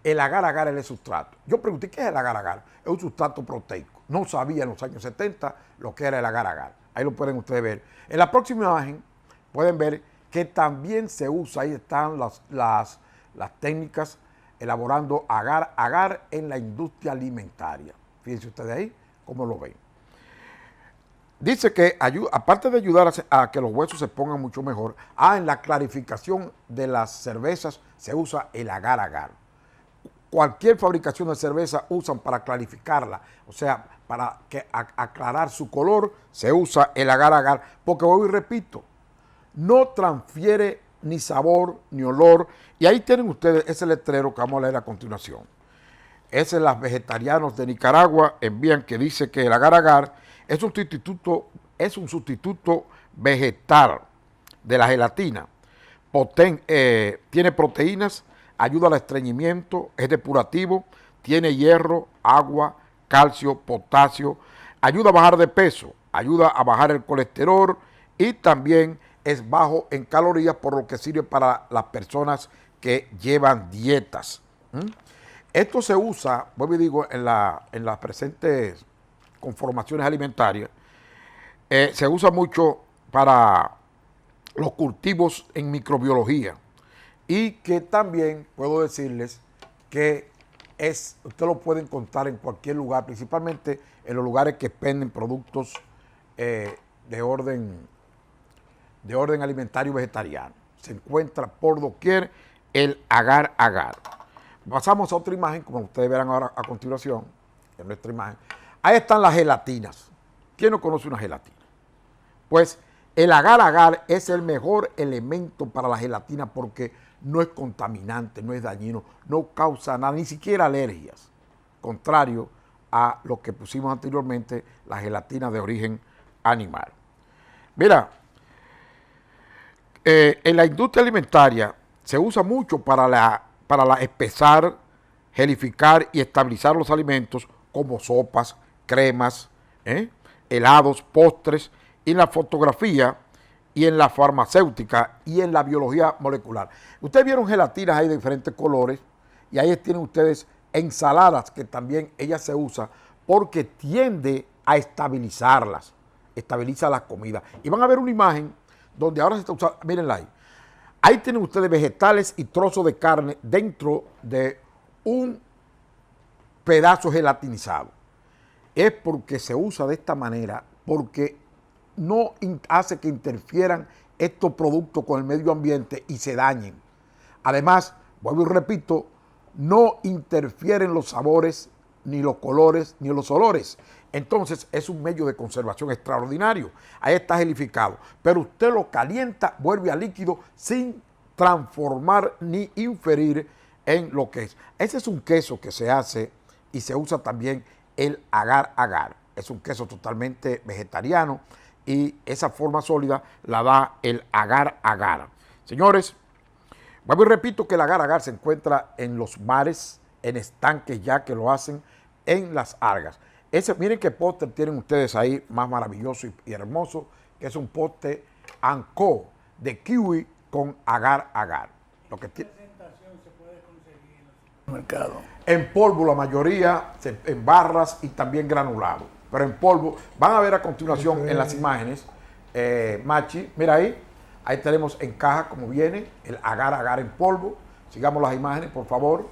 el agar-agar es el sustrato. Yo pregunté, ¿qué es el agar-agar? Es un sustrato proteico. No sabía en los años 70 lo que era el agar-agar. Ahí lo pueden ustedes ver. En la próxima imagen pueden ver que también se usa, ahí están las técnicas elaborando agar en la industria alimentaria. Fíjense ustedes ahí cómo lo ven. Dice que aparte de ayudar a que los huesos se pongan mucho mejor, en la clarificación de las cervezas se usa el agar-agar. Cualquier fabricación de cerveza usan para clarificarla, o sea, para aclarar su color, se usa el agar-agar, porque hoy repito, no transfiere ni sabor, ni olor. Y ahí tienen ustedes ese letrero que vamos a leer a continuación. Ese los vegetarianos de Nicaragua envían, que dice que el agar-agar es un sustituto vegetal de la gelatina. Tiene proteínas, ayuda al estreñimiento, es depurativo, tiene hierro, agua, calcio, potasio, ayuda a bajar de peso, ayuda a bajar el colesterol y también es bajo en calorías, por lo que sirve para las personas que llevan dietas. Esto se usa, vuelvo y digo, en las presentes conformaciones alimentarias, se usa mucho para los cultivos en microbiología, y que también puedo decirles que usted lo puede encontrar en cualquier lugar, principalmente en los lugares que venden productos de orden alimentario vegetariano. Se encuentra por doquier el agar-agar. Pasamos a otra imagen, como ustedes verán ahora a continuación, en nuestra imagen. Ahí están las gelatinas. ¿Quién no conoce una gelatina? Pues el agar-agar es el mejor elemento para la gelatina porque no es contaminante, no es dañino, no causa nada, ni siquiera alergias. Contrario a lo que pusimos anteriormente, la gelatina de origen animal. Mira, en la industria alimentaria se usa mucho para espesar, gelificar y estabilizar los alimentos como sopas, cremas, helados, postres, y en la fotografía y en la farmacéutica y en la biología molecular. Ustedes vieron gelatinas ahí de diferentes colores y ahí tienen ustedes ensaladas que también ella se usa porque tiende a estabilizarlas, estabiliza las comidas. Y van a ver una imagen donde ahora se está usando, mírenla ahí. Ahí tienen ustedes vegetales y trozos de carne dentro de un pedazo gelatinizado. Es porque se usa de esta manera, porque no hace que interfieran estos productos con el medio ambiente y se dañen. Además, vuelvo y repito, no interfieren los sabores, ni los colores, ni los olores. Entonces, es un medio de conservación extraordinario. Ahí está gelificado. Pero usted lo calienta, vuelve a líquido sin transformar ni inferir en lo que es. Ese es un queso que se hace y se usa también el agar-agar. Es un queso totalmente vegetariano y esa forma sólida la da el agar-agar. Señores, vuelvo y repito que el agar-agar se encuentra en los mares, en estanques ya que lo hacen, en las algas. Miren qué póster tienen ustedes ahí, más maravilloso y hermoso, que es un póster Anco de kiwi con agar-agar. Lo que tiene Mercado. en polvo la mayoría, en barras y también granulado. Pero en polvo, van a ver a continuación en las imágenes, Machi, mira ahí tenemos en caja como viene, el agar-agar en polvo. Sigamos las imágenes, por favor.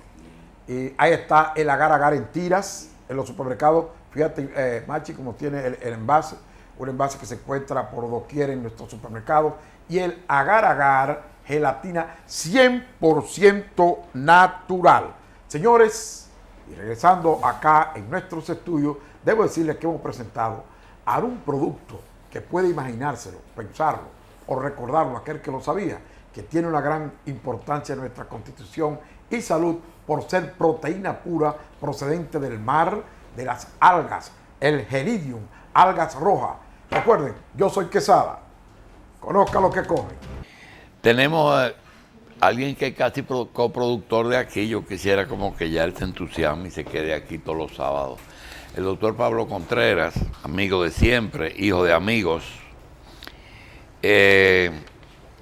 Y ahí está el agar-agar en tiras en los supermercados. Fíjate, Machi, como tiene el envase, un envase que se encuentra por doquier en nuestros supermercados. Y el agar-agar, gelatina 100% natural. Señores, y regresando acá en nuestros estudios, debo decirles que hemos presentado a un producto que puede imaginárselo, pensarlo o recordarlo, aquel que lo sabía, que tiene una gran importancia en nuestra constitución y salud por ser proteína pura procedente del mar, de las algas, el Gelidium, algas rojas. Recuerden, yo soy Quesada, conozca lo que come. Tenemos a alguien que es casi coproductor de aquí. Yo quisiera como que ya él se entusiasme y se quede aquí todos los sábados. El doctor Pablo Contreras, amigo de siempre, hijo de amigos,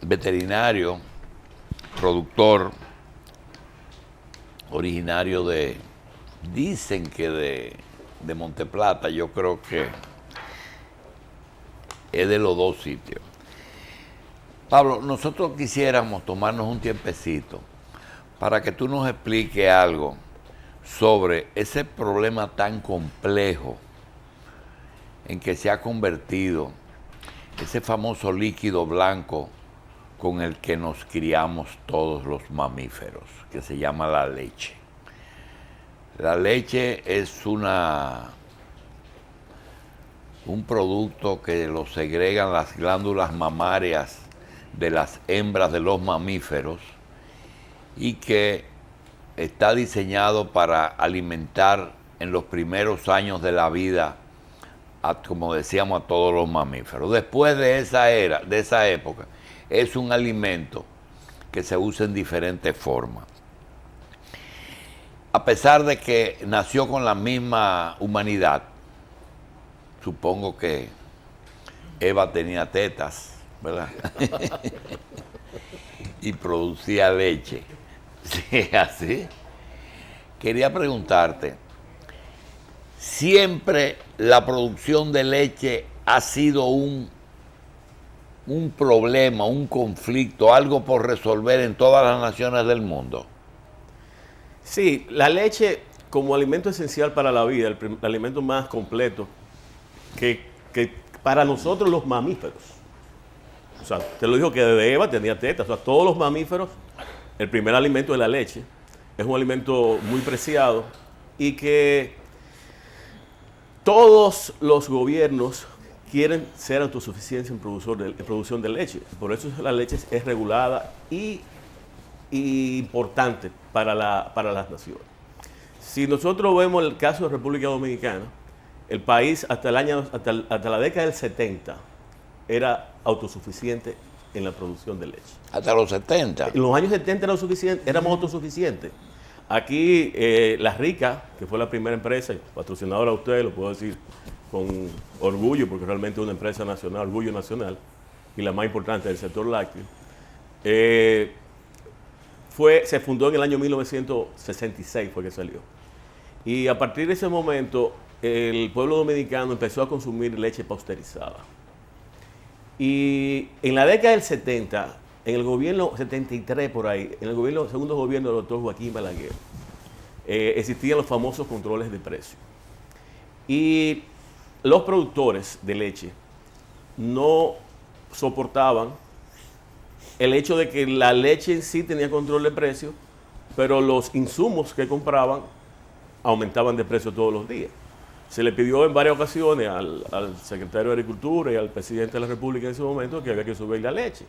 veterinario, productor, originario dicen que de Monteplata. Yo creo que es de los dos sitios. Pablo, nosotros quisiéramos tomarnos un tiempecito para que tú nos expliques algo sobre ese problema tan complejo en que se ha convertido ese famoso líquido blanco con el que nos criamos todos los mamíferos, que se llama la leche. La leche es un producto que lo segregan las glándulas mamarias de las hembras de los mamíferos y que está diseñado para alimentar en los primeros años de la vida, como decíamos, a todos los mamíferos. Después de esa época, es un alimento que se usa en diferentes formas. A pesar de que nació con la misma humanidad, supongo que Eva tenía tetas, ¿verdad? Y producía leche. Sí, así. Quería preguntarte, ¿siempre la producción de leche ha sido un problema, un conflicto, algo por resolver en todas las naciones del mundo? Sí, la leche como alimento esencial para la vida, el alimento más completo que para nosotros los mamíferos. O sea, te lo dijo que desde Eva tenía tetas. O sea, todos los mamíferos, el primer alimento es la leche. Es un alimento muy preciado y que todos los gobiernos quieren ser autosuficientes en producción de leche. Por eso la leche es regulada y importante para las naciones. Si nosotros vemos el caso de República Dominicana, el país hasta la década del 70 era autosuficiente en la producción de leche. Hasta los 70. En los años 70 éramos autosuficientes. Aquí, La Rica, que fue la primera empresa, patrocinadora de ustedes, lo puedo decir con orgullo, porque realmente es una empresa nacional, orgullo nacional, y la más importante del sector lácteo, se fundó en el año 1966, fue que salió. Y a partir de ese momento, el pueblo dominicano empezó a consumir leche pasteurizada. Y en la década del 70, en el gobierno 73 por ahí, en el segundo gobierno del doctor Joaquín Balaguer, existían los famosos controles de precio. Y los productores de leche no soportaban el hecho de que la leche en sí tenía control de precio, pero los insumos que compraban aumentaban de precio todos los días. Se le pidió en varias ocasiones al secretario de Agricultura y al presidente de la República en ese momento que había que subir la leche.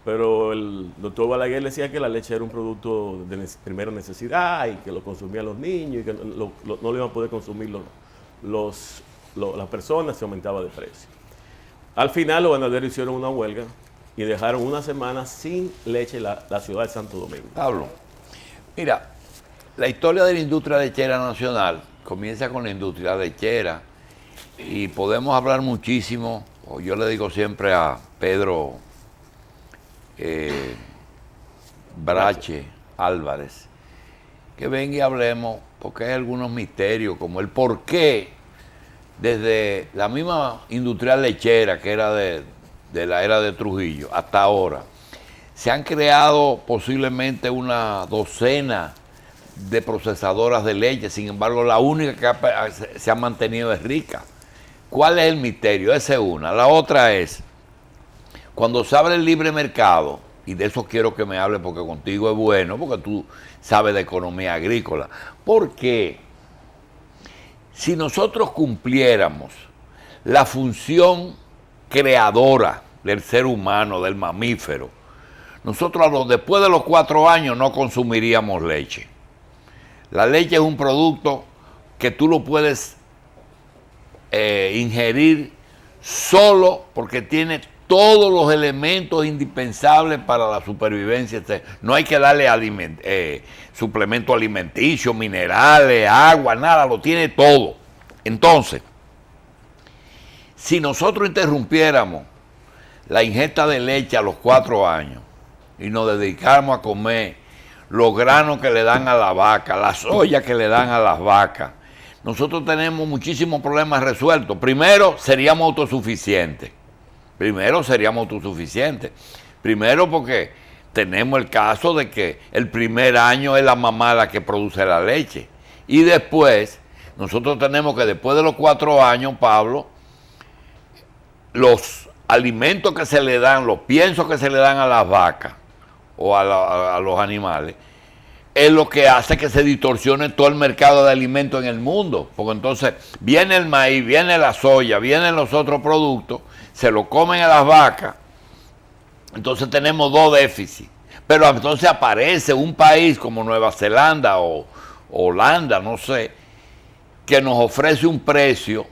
Pero el doctor Balaguer decía que la leche era un producto de primera necesidad y que lo consumían los niños y que no lo iban a poder consumir las personas, se aumentaba de precio. Al final los ganaderos hicieron una huelga y dejaron una semana sin leche la ciudad de Santo Domingo. Pablo, mira, la historia de la industria lechera nacional comienza con la industria lechera y podemos hablar muchísimo, o yo le digo siempre a Pedro Brache Álvarez, que venga y hablemos, porque hay algunos misterios, como el por qué desde la misma industria lechera que era de la era de Trujillo hasta ahora, se han creado posiblemente una docena de procesadoras de leche, sin embargo la única que se ha mantenido es Rica. ¿Cuál es el misterio? Esa es una. La otra es, cuando se abre el libre mercado, y de eso quiero que me hable porque contigo es bueno, porque tú sabes de economía agrícola, ¿por qué? Si nosotros cumpliéramos la función creadora del ser humano, del mamífero, nosotros después de los 4 años no consumiríamos leche. La leche es un producto que tú lo puedes ingerir solo porque tiene todos los elementos indispensables para la supervivencia. No hay que darle suplemento alimenticio, minerales, agua, nada, lo tiene todo. Entonces, si nosotros interrumpiéramos la ingesta de leche a los 4 años y nos dedicáramos a comer los granos que le dan a la vaca, la soya que le dan a las vacas, nosotros tenemos muchísimos problemas resueltos. Primero, seríamos autosuficientes. Primero porque tenemos el caso de que el primer año es la mamá la que produce la leche. Y después, nosotros tenemos que después de los 4 años, Pablo, los alimentos que se le dan, los piensos que se le dan a las vacas o a los animales, es lo que hace que se distorsione todo el mercado de alimentos en el mundo. Porque entonces viene el maíz, viene la soya, vienen los otros productos, se lo comen a las vacas, entonces tenemos 2 déficits. Pero entonces aparece un país como Nueva Zelanda o Holanda, no sé, que nos ofrece un precio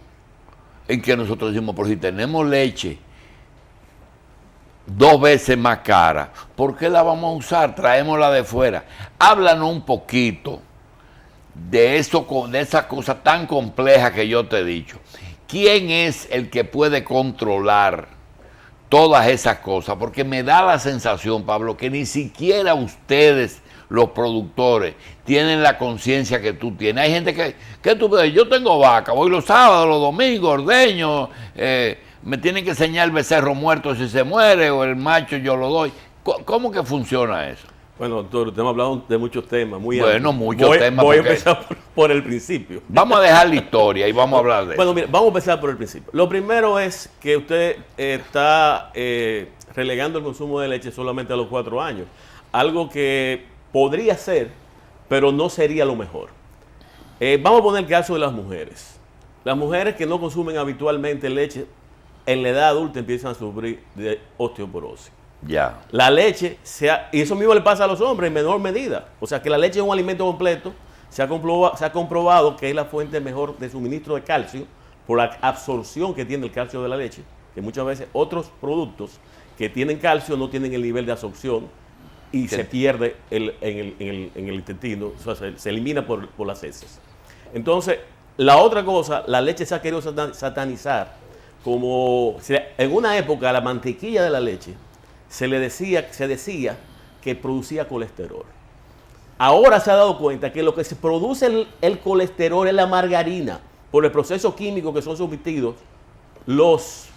en que nosotros decimos, pero si tenemos leche 2 veces más cara, ¿por qué la vamos a usar? Traémosla de fuera. Háblanos un poquito de esa cosa tan compleja que yo te he dicho. ¿Quién es el que puede controlar todas esas cosas? Porque me da la sensación, Pablo, que ni siquiera ustedes, los productores, tienen la conciencia que tú tienes. Hay gente que tú ves, yo tengo vaca, voy los sábados, los domingos, ordeño, me tienen que enseñar el becerro muerto si se muere, o el macho yo lo doy. ¿Cómo que funciona eso? Bueno, doctor, usted me ha hablado de muchos temas. Muchos temas. Voy a empezar por el principio. Vamos a dejar la historia y vamos a hablar de eso. Bueno, mira, vamos a empezar por el principio. Lo primero es que usted está relegando el consumo de leche solamente a los 4 años. Algo que podría ser, pero no sería lo mejor. Vamos a poner el caso de las mujeres. Las mujeres que no consumen habitualmente leche en la edad adulta empiezan a sufrir de osteoporosis. Ya. La leche, y eso mismo le pasa a los hombres en menor medida. O sea que la leche es un alimento completo. Se ha comprobado que es la fuente mejor de suministro de calcio por la absorción que tiene el calcio de la leche, que muchas veces otros productos que tienen calcio no tienen el nivel de absorción y se pierde en el intestino, o sea, se elimina por las heces. Entonces, la otra cosa, la leche se ha querido satanizar, como en una época la mantequilla de la leche se decía que producía colesterol. Ahora se ha dado cuenta que lo que se produce el colesterol es la margarina, por el proceso químico que son sometidos los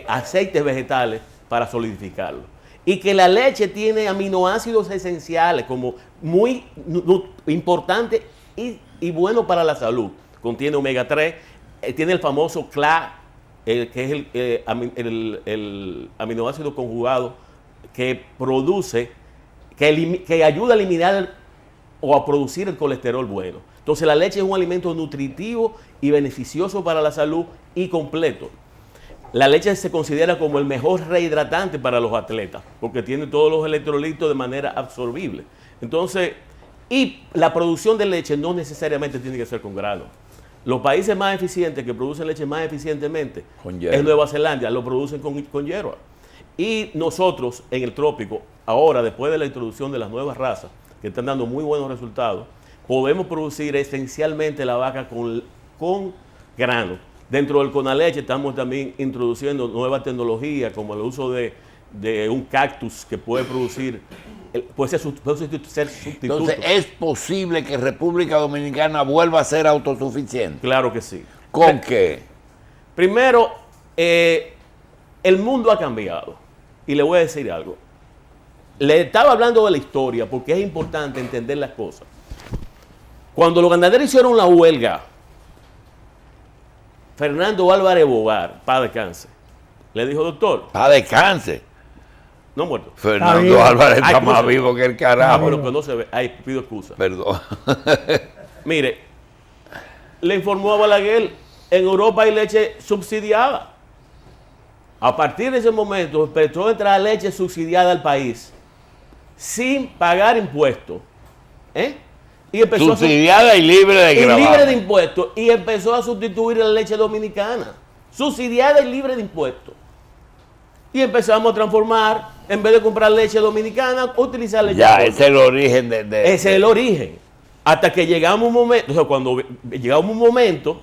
aceites vegetales para solidificarlo. Y que la leche tiene aminoácidos esenciales como muy importantes y bueno para la salud. Contiene omega 3, tiene el famoso CLA, que es el aminoácido conjugado que produce, que ayuda a eliminar o a producir el colesterol bueno. Entonces la leche es un alimento nutritivo y beneficioso para la salud y completo. La leche se considera como el mejor rehidratante para los atletas, porque tiene todos los electrolitos de manera absorbible. Entonces, y la producción de leche no necesariamente tiene que ser con grano. Los países más eficientes que producen leche más eficientemente es Nueva Zelanda, lo producen con hierba. Y nosotros en el trópico, ahora después de la introducción de las nuevas razas, que están dando muy buenos resultados, podemos producir esencialmente la vaca con grano. Dentro del Conaleche estamos también introduciendo nuevas tecnologías como el uso de un cactus que puede producir, puede ser sustituto. Entonces, ¿es posible que República Dominicana vuelva a ser autosuficiente? Claro que sí. ¿Con qué? Primero, el mundo ha cambiado. Y le voy a decir algo. Le estaba hablando de la historia porque es importante entender las cosas. Cuando los ganaderos hicieron la huelga, Fernando Álvarez Bogar, paz descanse, le dijo, doctor. Paz descanse. No muerto. Fernando Álvarez está más vivo que el carajo. Pero que no se ve. Ay, pido excusa. Perdón. Mire, le informó a Balaguer, en Europa hay leche subsidiada. A partir de ese momento empezó a entrar leche subsidiada al país, sin pagar impuestos. Y empezó subsidiada y libre de gravamen. libre de impuestos. Y empezó a sustituir la leche dominicana. Subsidiada y libre de impuestos. Y empezamos a transformar, en vez de comprar leche dominicana, utilizar leche ya, ese es el origen Ese es el origen. Hasta que llegamos a un momento, o sea, cuando llegamos a un momento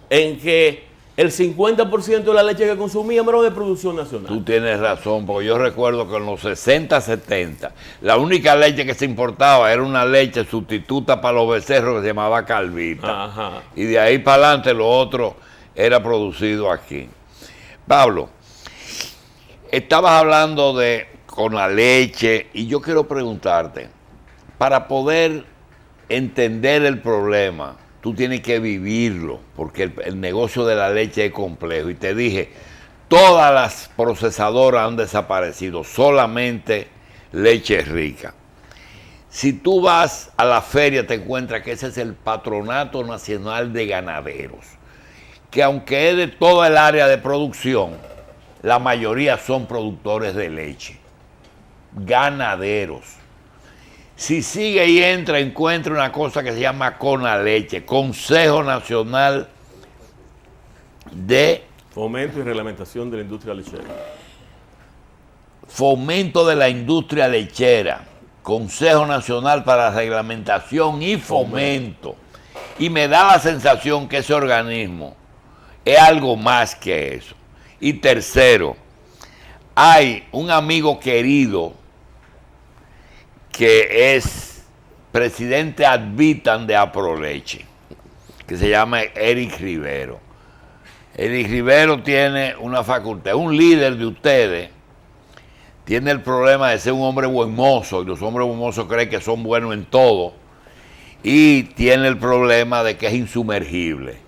en que el 50% de la leche que consumíamos era de producción nacional. Tú tienes razón, porque yo recuerdo que en los 60, 70, la única leche que se importaba era una leche sustituta para los becerros que se llamaba Calvita. Ajá. Y de ahí para adelante lo otro era producido aquí. Pablo, estabas hablando con la leche y yo quiero preguntarte, para poder entender el problema, tú tienes que vivirlo, porque el negocio de la leche es complejo. Y te dije, todas las procesadoras han desaparecido, solamente Leche Rica. Si tú vas a la feria, te encuentras que ese es el Patronato Nacional de Ganaderos, que aunque es de toda el área de producción, la mayoría son productores de leche, ganaderos. Si sigue y entra, encuentra una cosa que se llama CONALECHE, Consejo Nacional de Fomento y Reglamentación de la Industria Lechera. Fomento de la Industria Lechera, Consejo Nacional para la Reglamentación y Fomento. Y me da la sensación que ese organismo es algo más que eso. Y tercero, hay un amigo querido que es presidente ad vitam de Aproleche, que se llama Eric Rivero. Eric Rivero tiene una facultad, un líder de ustedes, tiene el problema de ser un hombre buen mozo, y los hombres buen mozos creen que son buenos en todo, y tiene el problema de que es insumergible.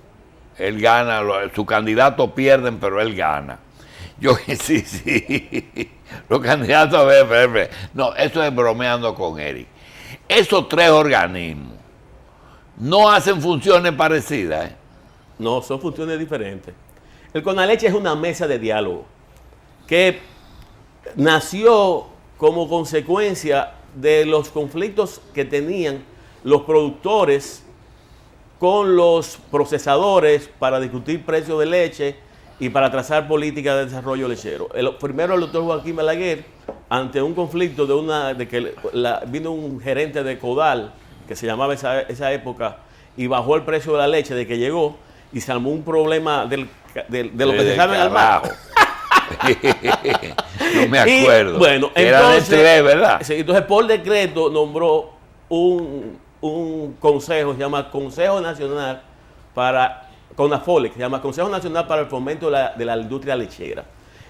Él gana, sus candidatos pierden, pero él gana. Yo sí. Los candidatos a ver. No, eso es bromeando con Eric. Esos tres organismos no hacen funciones parecidas. No, son funciones diferentes. El Conaleche es una mesa de diálogo que nació como consecuencia de los conflictos que tenían los productores con los procesadores para discutir precios de leche y para trazar políticas de desarrollo lechero. Primero el doctor Joaquín Balaguer, ante un conflicto vino un gerente de Codal, que se llamaba esa época, y bajó el precio de la leche de que llegó, y se armó un problema de lo que se sabe en el mar. No me acuerdo. Y, bueno, era entonces, Nestlé, ¿verdad? Sí, entonces por decreto nombró un consejo, se llama Consejo Nacional CONAFOLE, que se llama Consejo Nacional para el Fomento de la Industria Lechera,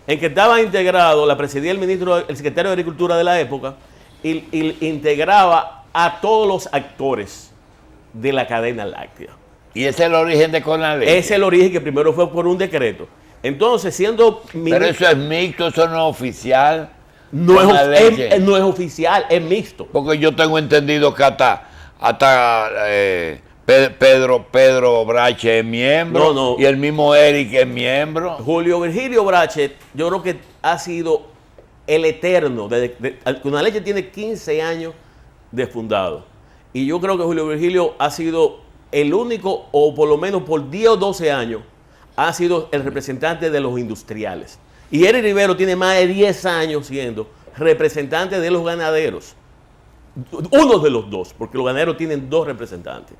en que estaba integrado, la presidía el secretario de Agricultura de la época, y integraba a todos los actores de la cadena láctea. ¿Y ese es el origen de Conaleche? Ese es el origen, que primero fue por un decreto. Entonces, siendo... Pero eso es mixto, eso no es oficial. No es oficial, es mixto. Porque yo tengo entendido que hasta Pedro Brache es miembro. No. Y el mismo Eric es miembro. Julio Virgilio Brache, yo creo que ha sido el eterno. Conaleche tiene 15 años de fundado. Y yo creo que Julio Virgilio ha sido el único, o por lo menos por 10 o 12 años, ha sido el representante de los industriales. Y Eric Rivero tiene más de 10 años siendo representante de los ganaderos. Uno de los dos, porque los ganaderos tienen dos representantes.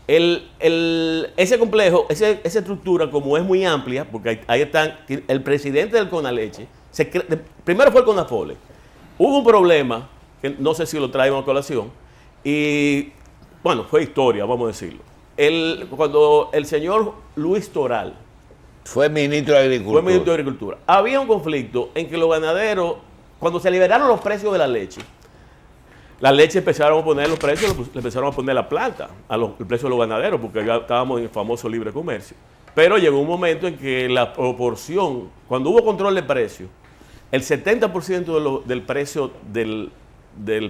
Ese complejo, esa estructura, como es muy amplia, porque ahí están el presidente del Conaleche, primero fue el CONAFOLE. Hubo un problema, que no sé si lo traemos a colación, y bueno, fue historia, vamos a decirlo. Cuando el señor Luis Toral fue ministro de Agricultura. Había un conflicto en que los ganaderos, cuando se liberaron los precios de la leche empezaron a poner los precios, le empezaron a poner la planta el precio de los ganaderos, porque ya estábamos en el famoso libre comercio. Pero llegó un momento en que la proporción, cuando hubo control de precios, el 70% del precio del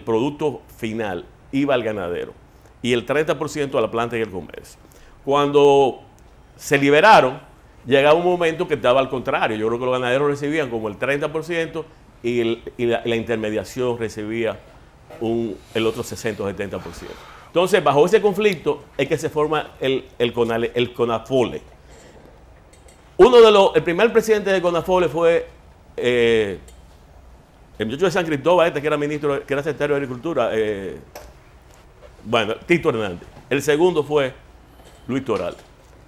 producto final iba al ganadero y el 30% a la planta y el comercio. Cuando se liberaron, llegaba un momento que estaba al contrario. Yo creo que los ganaderos recibían como el 30% y la intermediación recibía el otro 60 o 70%. Entonces, bajo ese conflicto es que se forma el CONAFOLE. El primer presidente de CONAFOLE fue el muchacho de San Cristóbal, que era ministro, que era secretario de Agricultura, Tito Hernández. El segundo fue Luis Toral.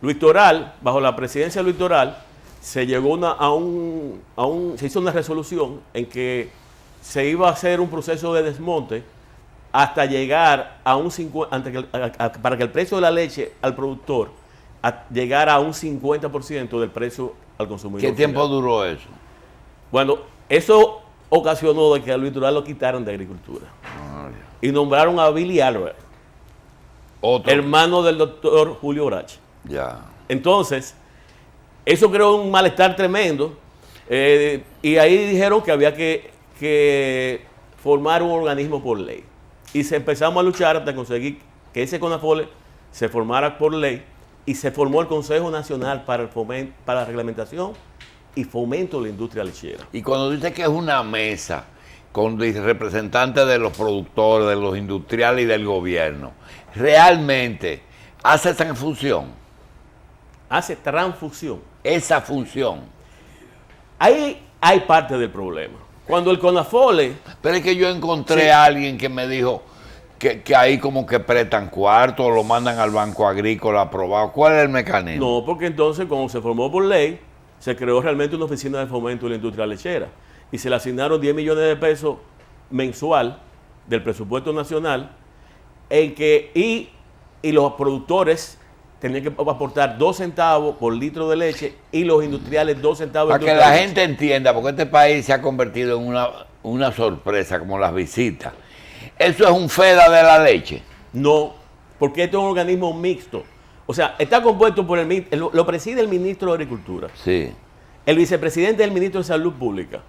Luis Toral, bajo la presidencia de Luis Toral, se llegó se hizo una resolución en que se iba a hacer un proceso de desmonte hasta llegar a para que el precio de la leche al productor llegara a un 50% del precio al consumidor. ¿Qué tiempo duró eso? Bueno, eso ocasionó de que a Luis Toral lo quitaran de Agricultura. Y nombraron a Billy Albert, hermano del doctor Julio Brache. Ya. Entonces, eso creó un malestar tremendo, y ahí dijeron que había que formar un organismo por ley. Y empezamos a luchar hasta conseguir que ese CONAFOLE se formara por ley, y se formó el Consejo Nacional para la Reglamentación y Fomento de la Industria Lechera. Y cuando dice que es una mesa con representantes de los productores, de los industriales y del gobierno, ¿realmente hace esa función? Hace transfusión. Esa función. Ahí hay parte del problema. Cuando el CONAFOLE... Pero es que yo encontré a alguien que me dijo que ahí como que prestan cuarto o lo mandan al Banco Agrícola aprobado. ¿Cuál es el mecanismo? No, porque entonces cuando se formó por ley, se creó realmente una oficina de fomento de la industria lechera y se le asignaron 10 millones de pesos mensual del presupuesto nacional y los productores tenían que aportar 2 centavos por litro de leche y los industriales 2 centavos. Para que la gente entienda, porque este país se ha convertido en una sorpresa, como las visitas. ¿Eso es un FEDA de la leche? No, porque esto es un organismo mixto. O sea, está compuesto por lo preside el ministro de Agricultura. Sí. El vicepresidente es el ministro de Salud Pública.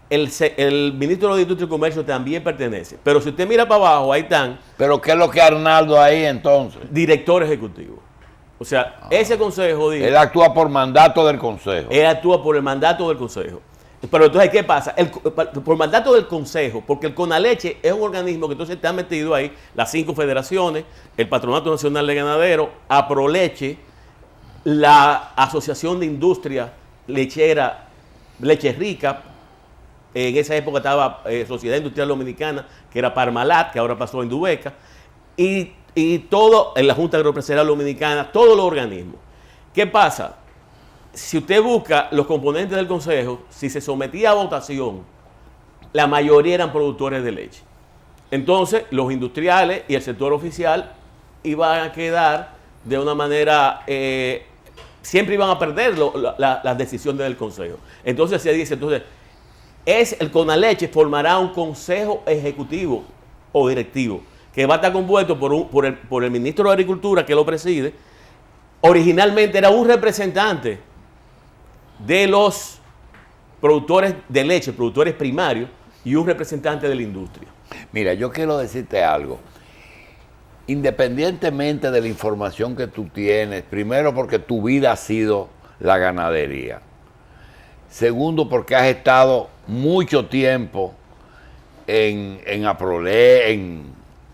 El ministro de Industria y Comercio también pertenece. Pero si usted mira para abajo, ahí están... ¿Pero qué es lo que Arnaldo ahí entonces? Director ejecutivo. O sea, ese consejo dice... Él actúa por mandato del consejo. Él actúa por el mandato del consejo. Pero entonces, ¿qué pasa? Por mandato del consejo, porque el CONALECHE es un organismo que entonces está metido ahí, las 5 federaciones, el Patronato Nacional de Ganaderos, APROLECHE, la Asociación de Industria Lechera, Leche Rica, en esa época estaba Sociedad Industrial Dominicana, que era Parmalat, que ahora pasó a Indubeca, y todo, en la Junta Agroempresarial Dominicana, todos los organismos. ¿Qué pasa? Si usted busca los componentes del consejo, si se sometía a votación, la mayoría eran productores de leche. Entonces, los industriales y el sector oficial iban a quedar de una manera, siempre iban a perder las decisiones del consejo. Entonces se dice, el CONALECHE formará un consejo ejecutivo o directivo que va a estar compuesto por el ministro de Agricultura, que lo preside. Originalmente era un representante de los productores de leche, productores primarios, y un representante de la industria. Mira, yo quiero decirte algo. Independientemente de la información que tú tienes, primero porque tu vida ha sido la ganadería. Segundo, porque has estado mucho tiempo en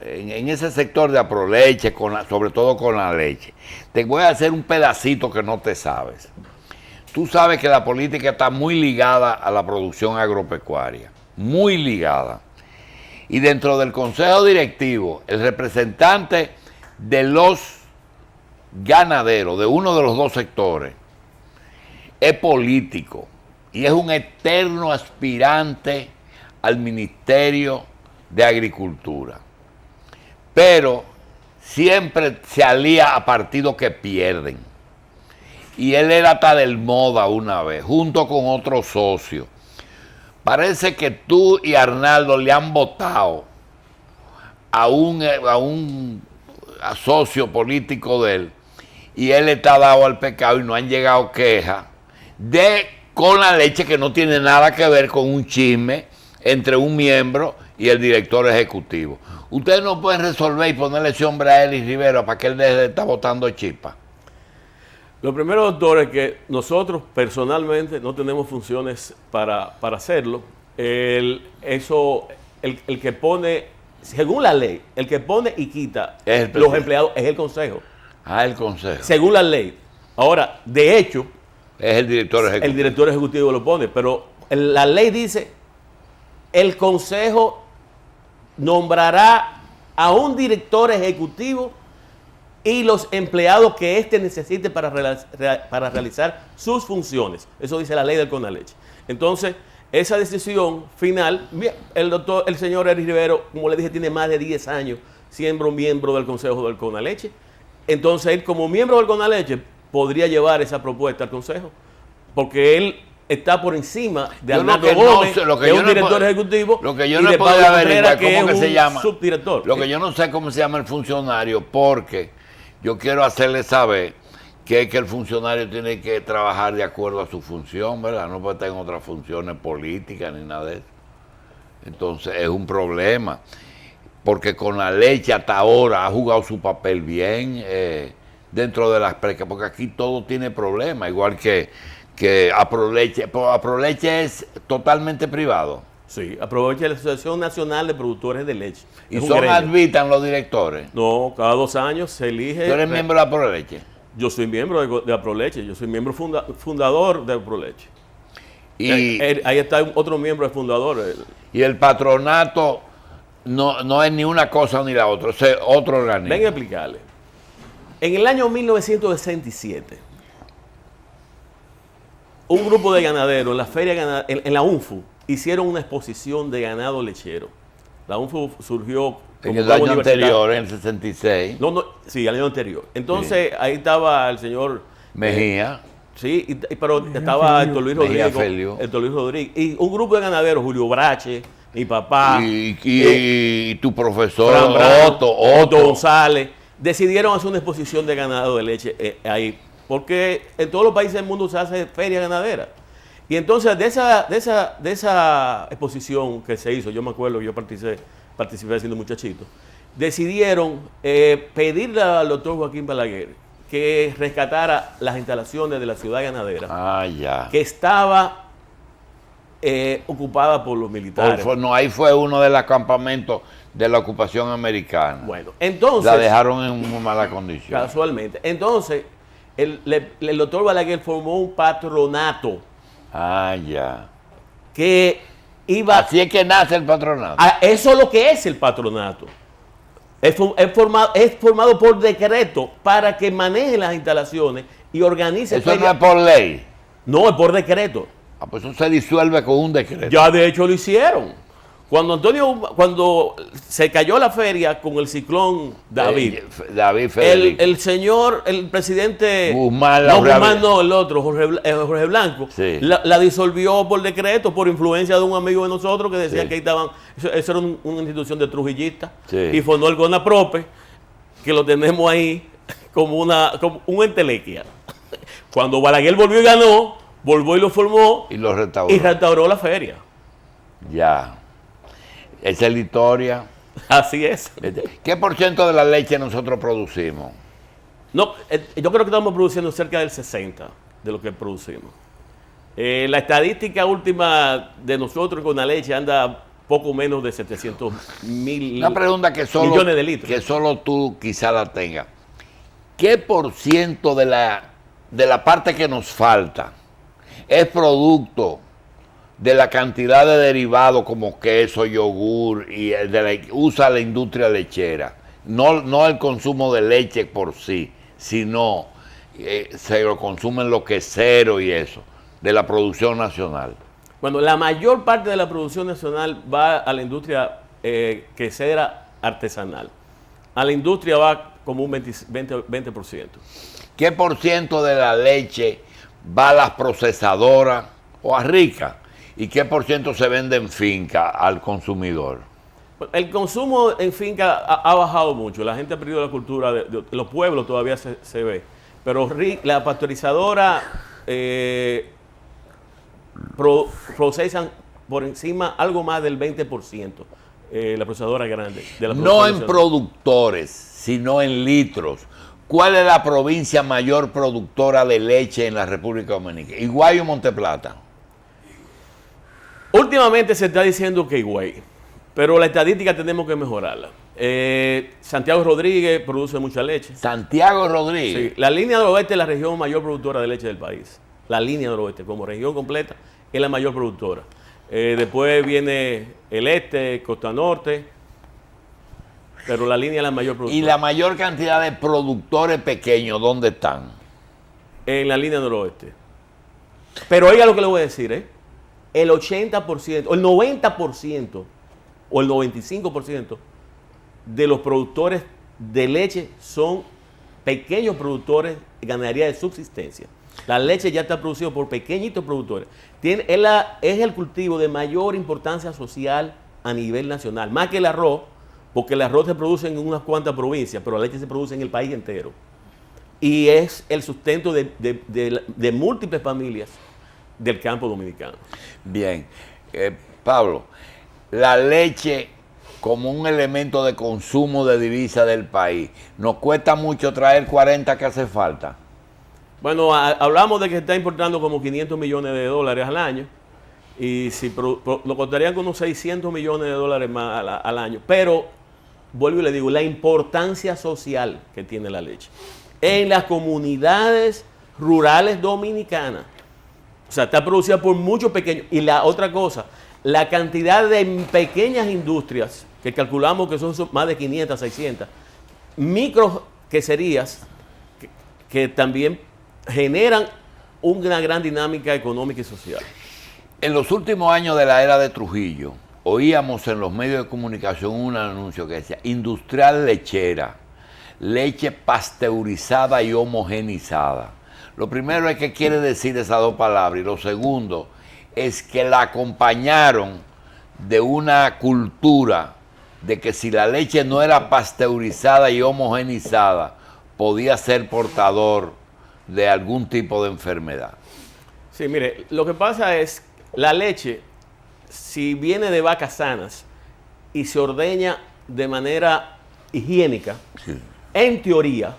ese sector de Aproleche, sobre todo con la leche. Te voy a hacer un pedacito que no te sabes. Tú sabes que la política está muy ligada a la producción agropecuaria, muy ligada. Y dentro del consejo directivo, el representante de los ganaderos, de uno de los dos sectores, es político y es un eterno aspirante al Ministerio de Agricultura. Pero siempre se alía a partidos que pierden. Y él era hasta del MODA una vez, junto con otro socio. Parece que tú y Arnaldo le han votado a un socio político de él, y él está dado al pecado y no han llegado quejas con la leche, que no tiene nada que ver con un chisme entre un miembro y el director ejecutivo. Ustedes no pueden resolver y ponerle ese hombre a Eli Rivera para que él deje de estar botando chispa. Lo primero, doctor, es que nosotros personalmente no tenemos funciones para hacerlo. El que pone, según la ley, el que pone y quita los empleados es el consejo. Ah, el consejo. Según la ley. Ahora, de hecho, es el director ejecutivo. El director ejecutivo lo pone, pero la ley dice, el consejo nombrará a un director ejecutivo y los empleados que éste necesite para realizar sus funciones. Eso dice la ley del CONALECHE. Entonces, esa decisión final, el señor Eli Rivera, como le dije, tiene más de 10 años siendo miembro del Consejo del CONALECHE. Entonces, él como miembro del CONALECHE podría llevar esa propuesta al Consejo, porque él está por encima de Arnaldo Gómez, que es un director ejecutivo, lo que yo y no de puedo Pablo averiguar Herrera, que cómo es que se un llama, subdirector. Lo que yo no sé cómo se llama el funcionario, porque yo quiero hacerle saber que el funcionario tiene que trabajar de acuerdo a su función, ¿verdad? No puede estar en otras funciones políticas ni nada de eso. Entonces es un problema, porque con la leche hasta ahora ha jugado su papel bien dentro de las precas, porque aquí todo tiene problemas, igual que Aproleche. Aproleche es totalmente privado. Sí, aprovecha la Asociación Nacional de Productores de Leche. ¿Y admitan los directores? No, cada 2 años se elige. ¿Tú eres miembro de Aproleche? Yo soy miembro de Aproleche, yo soy miembro fundador de Aproleche. Y ahí está otro miembro fundador. Y el patronato no es ni una cosa ni la otra, es otro organismo. Venga a explicarle. En el año 1967, un grupo de ganaderos en la feria en la UNFU hicieron una exposición de ganado lechero. La UNFU surgió en el año anterior, en el 66. Sí, el año anterior. Entonces, ahí estaba el señor Mejía. Sí, pero estaba Héctor Luis Rodríguez. Y un grupo de ganaderos, Julio Brache, mi papá. Y tu profesor, Otto González, decidieron hacer una exposición de ganado de leche ahí. Porque en todos los países del mundo se hace feria ganadera. Y entonces de esa exposición que se hizo, yo me acuerdo que yo participé siendo muchachito, decidieron pedirle al doctor Joaquín Balaguer que rescatara las instalaciones de la ciudad ganadera, Ah, ya. que estaba ocupada por los militares. No, ahí fue uno de los campamentos de la ocupación americana. Bueno, entonces, La dejaron en muy mala condición. casualmente, entonces, el doctor Balaguer formó un patronato Ah, ya. que iba... Así es que nace el patronato. Eso es lo que es el patronato. Es formado por decreto para que maneje las instalaciones y organice... Eso no es por ley. No, es por decreto. Ah, pues eso se disuelve con un decreto. Ya de hecho lo hicieron. Cuando se cayó la feria con el ciclón David, David Federico. el presidente Guzmán, el otro, Jorge Blanco, Sí. la disolvió por decreto, por influencia de un amigo de nosotros que decía Sí. que ahí estaban, eso era una institución de trujillistas, Sí. y fundó el CONAPROPE, que lo tenemos ahí como un entelequia. Cuando Balaguer volvió y ganó, volvió y lo formó Y lo restauró. y restauró la feria. Ya. Esa es la historia. Así es. ¿Qué por ciento de la leche nosotros producimos? No, yo creo que estamos produciendo cerca del 60% de lo que producimos. La estadística última de nosotros con la leche anda poco menos de 700.000 Una pregunta que solo, millones de litros. que solo tú quizá la tengas. ¿Qué por ciento de la parte que nos falta es producto de la cantidad de derivados como queso, yogur y usa la industria lechera? No el consumo de leche por sí, sino se lo consumen los queseros y eso, de la producción nacional. Bueno, la mayor parte de la producción nacional va a la industria quesera artesanal. A la industria va como un 20%. ¿Qué por ciento de la leche va a las procesadoras o a Rica? ¿Y qué por ciento se vende en finca al consumidor? El consumo en finca ha bajado mucho. La gente ha perdido la cultura. De los pueblos todavía se ve. Pero la pasteurizadora procesan por encima algo más del 20%. La procesadora grande. De la No producción en nacional. productores, sino en litros. ¿Cuál es la provincia mayor productora de leche en la República Dominicana? Higüey o Monteplata. Últimamente se está diciendo que Higüey, pero la estadística tenemos que mejorarla. Santiago Rodríguez produce mucha leche. Santiago Rodríguez. Sí, la línea del oeste es la región mayor productora de leche del país. La línea del oeste, como región completa, es la mayor productora. Después viene el este, Costa Norte, pero la línea es la mayor productora. ¿Y la mayor cantidad de productores pequeños dónde están? En la línea noroeste. Pero oiga lo que le voy a decir, el 80%, o el 90%, o el 95% de los productores de leche son pequeños productores de ganadería de subsistencia. La leche ya está producida por pequeñitos productores. Es el cultivo de mayor importancia social a nivel nacional, más que el arroz, porque el arroz se produce en unas cuantas provincias, pero la leche se produce en el país entero. Y es el sustento de múltiples familias del campo dominicano. Bien. Pablo, la leche como un elemento de consumo de divisa del país, ¿nos cuesta mucho traer 40 que hace falta? Bueno, hablamos de que se está importando como 500 millones de dólares al año, y si nos costarían con unos 600 millones de dólares más al año. Pero, vuelvo y le digo, la importancia social que tiene la leche en las comunidades rurales dominicanas. O sea, está producida por muchos pequeños. Y la otra cosa, la cantidad de pequeñas industrias, que calculamos que son más de 500, 600, micro queserías, que también generan una gran dinámica económica y social. En los últimos años de la era de Trujillo, oíamos en los medios de comunicación un anuncio que decía industrial lechera, leche pasteurizada y homogenizada. Lo primero es que quiere decir esas dos palabras, y lo segundo es que la acompañaron de una cultura de que si la leche no era pasteurizada y homogenizada, podía ser portador de algún tipo de enfermedad. Sí, mire, lo que pasa es, la leche, si viene de vacas sanas y se ordeña de manera higiénica, Sí. en teoría,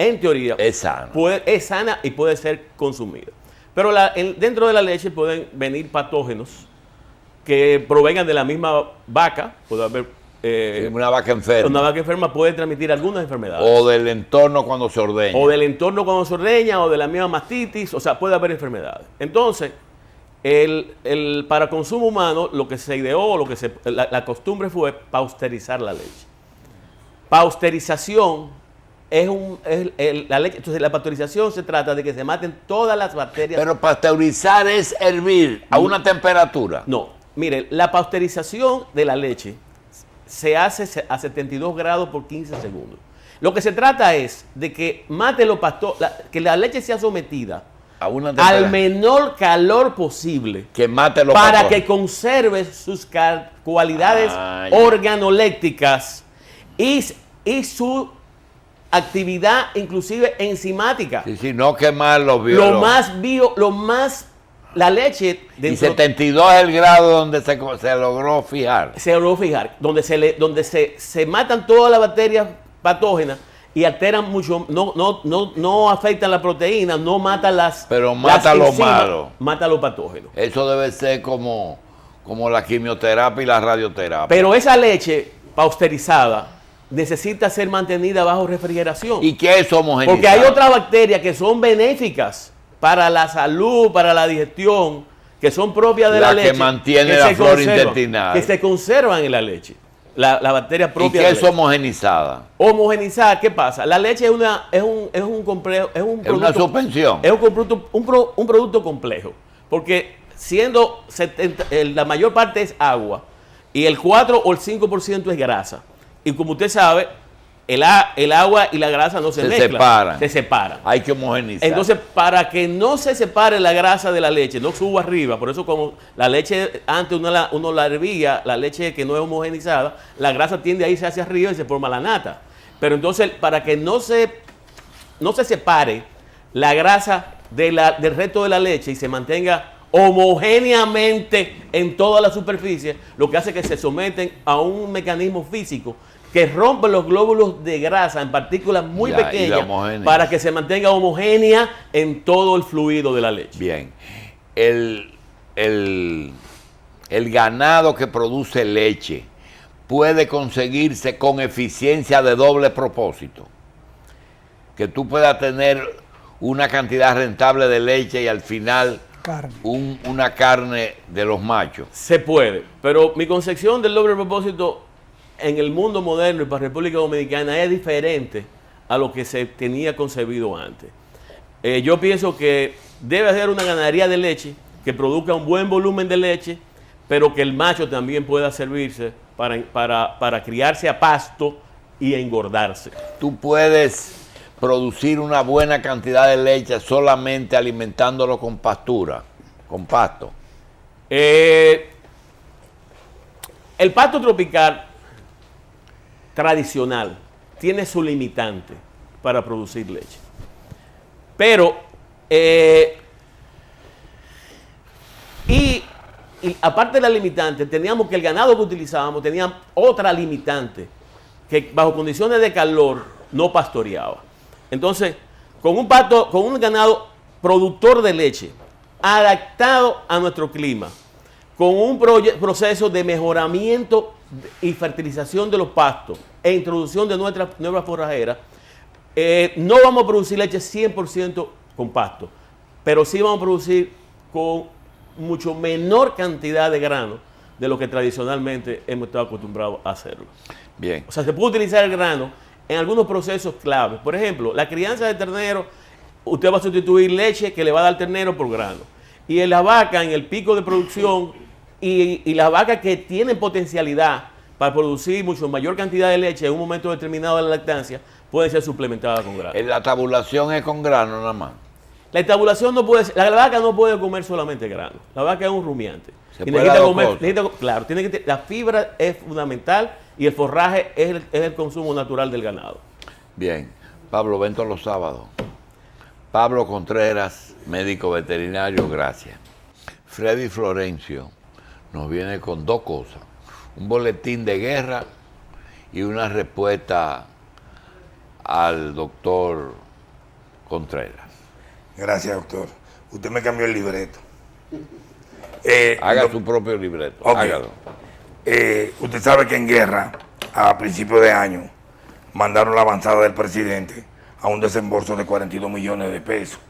en teoría, Es sana. es sana y puede ser consumida. Pero dentro de la leche pueden venir patógenos que provengan de la misma vaca, puede haber Una vaca enferma. una vaca enferma puede transmitir algunas enfermedades. O del entorno cuando se ordeña. O del entorno cuando se ordeña, o de la misma mastitis, o sea, puede haber enfermedades. Entonces, para consumo humano, lo que se ideó, la costumbre fue pasteurizar la leche. Pasteurización la leche. Entonces, la pasteurización se trata de que se maten todas las bacterias. Pero pasteurizar es hervir a una temperatura. No, mire, la pasteurización de la leche se hace a 72 grados por 15 segundos. Lo que se trata es de que mate que la leche sea sometida A una temperatura. al menor calor posible Que mate los para patógenos. que conserve sus cualidades Ah, ya. organolépticas y su actividad inclusive enzimática. Sí, sí, no quemar los biólogos. La leche Y dentro 72 es el grado donde se logró fijar. se logró fijar, donde se matan todas las bacterias patógenas y alteran mucho, no afectan la proteína, no matan Pero mata lo enzimas, malo. mata los patógenos. Eso debe ser como la quimioterapia y la radioterapia. Pero esa leche pasteurizada necesita ser mantenida bajo refrigeración. ¿Y qué es homogeneizar? Porque hay otras bacterias que son benéficas para la salud, para la digestión, que son propias de la La leche. que mantiene que la se flora conservan, intestinal. Que se conservan en la leche. La bacteria ¿Y propia qué de es la leche. homogenizada? Homogenizar, ¿qué pasa? La leche es un complejo, es un Es una suspensión. Es un producto complejo, porque siendo la mayor parte es agua y el 4 o el 5% es grasa. Y como usted sabe, el agua y la grasa no se mezclan, separan. se separan. Hay que homogenizar. Entonces, para que no se separe la grasa de la leche, no suba arriba, por eso como la leche, antes uno la hervía, la leche que no es homogenizada, la grasa tiende a irse hacia arriba y se forma la nata. Pero entonces, para que no se separe la grasa del resto de la leche y se mantenga homogéneamente en toda la superficie, lo que hace es que se someten a un mecanismo físico que rompe los glóbulos de grasa en partículas muy Ya, y la pequeñas homogénea. para que se mantenga homogénea en todo el fluido de la leche. Bien. El ganado que produce leche puede conseguirse con eficiencia de doble propósito. Que tú puedas tener una cantidad rentable de leche y al final Carne. una carne de los machos. Se puede, pero mi concepción del doble propósito en el mundo moderno y para República Dominicana es diferente a lo que se tenía concebido antes. Yo pienso que debe haber una ganadería de leche que produzca un buen volumen de leche, pero que el macho también pueda servirse para criarse a pasto y engordarse. Tú puedes producir una buena cantidad de leche solamente alimentándolo con pastura, con pasto. El pasto tropical tradicional tiene su limitante para producir leche. Pero, y aparte de la limitante, teníamos que el ganado que utilizábamos tenía otra limitante, que bajo condiciones de calor no pastoreaba. Entonces, con un ganado productor de leche, adaptado a nuestro clima, con un proceso de mejoramiento y fertilización de los pastos e introducción de nuevas forrajeras, no vamos a producir leche 100% con pasto, pero sí vamos a producir con mucho menor cantidad de grano de lo que tradicionalmente hemos estado acostumbrados a hacerlo. Bien. O sea, se puede utilizar el grano en algunos procesos claves. Por ejemplo, la crianza de ternero, usted va a sustituir leche que le va a dar ternero por grano. Y en la vaca, en el pico de producción, y las vacas que tienen potencialidad para producir mucho mayor cantidad de leche en un momento determinado de la lactancia, pueden ser suplementadas con grano. La tabulación es con grano nada más. La estabulación no puede ser, la vaca no puede comer solamente grano. La vaca es un rumiante. Se Y puede dar dos cosas. claro, la fibra es fundamental y el forraje es el consumo natural del ganado. Bien. Pablo, ven todos los sábados. Pablo Contreras, médico veterinario, gracias. Freddy Florencio nos viene con dos cosas. Un boletín de guerra y una respuesta al doctor Contreras. Gracias, doctor. Usted me cambió el libreto. Haga su propio libreto. Ok. Hágalo. Usted sabe que en guerra, a principios de año, mandaron la avanzada del presidente a un desembolso de 42 millones de pesos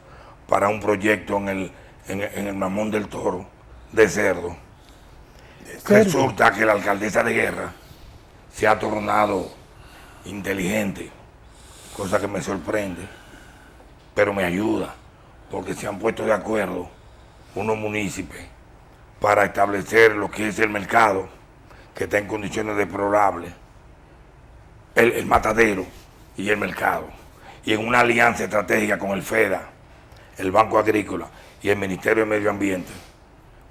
para un proyecto en el Mamón del Toro de Cerdo. Resulta que la alcaldesa de Guerra se ha tornado inteligente, cosa que me sorprende, pero me ayuda, porque se han puesto de acuerdo unos municipios para establecer lo que es el mercado, que está en condiciones deplorables, el matadero y el mercado, y en una alianza estratégica con el FEDA, el Banco Agrícola y el Ministerio de Medio Ambiente,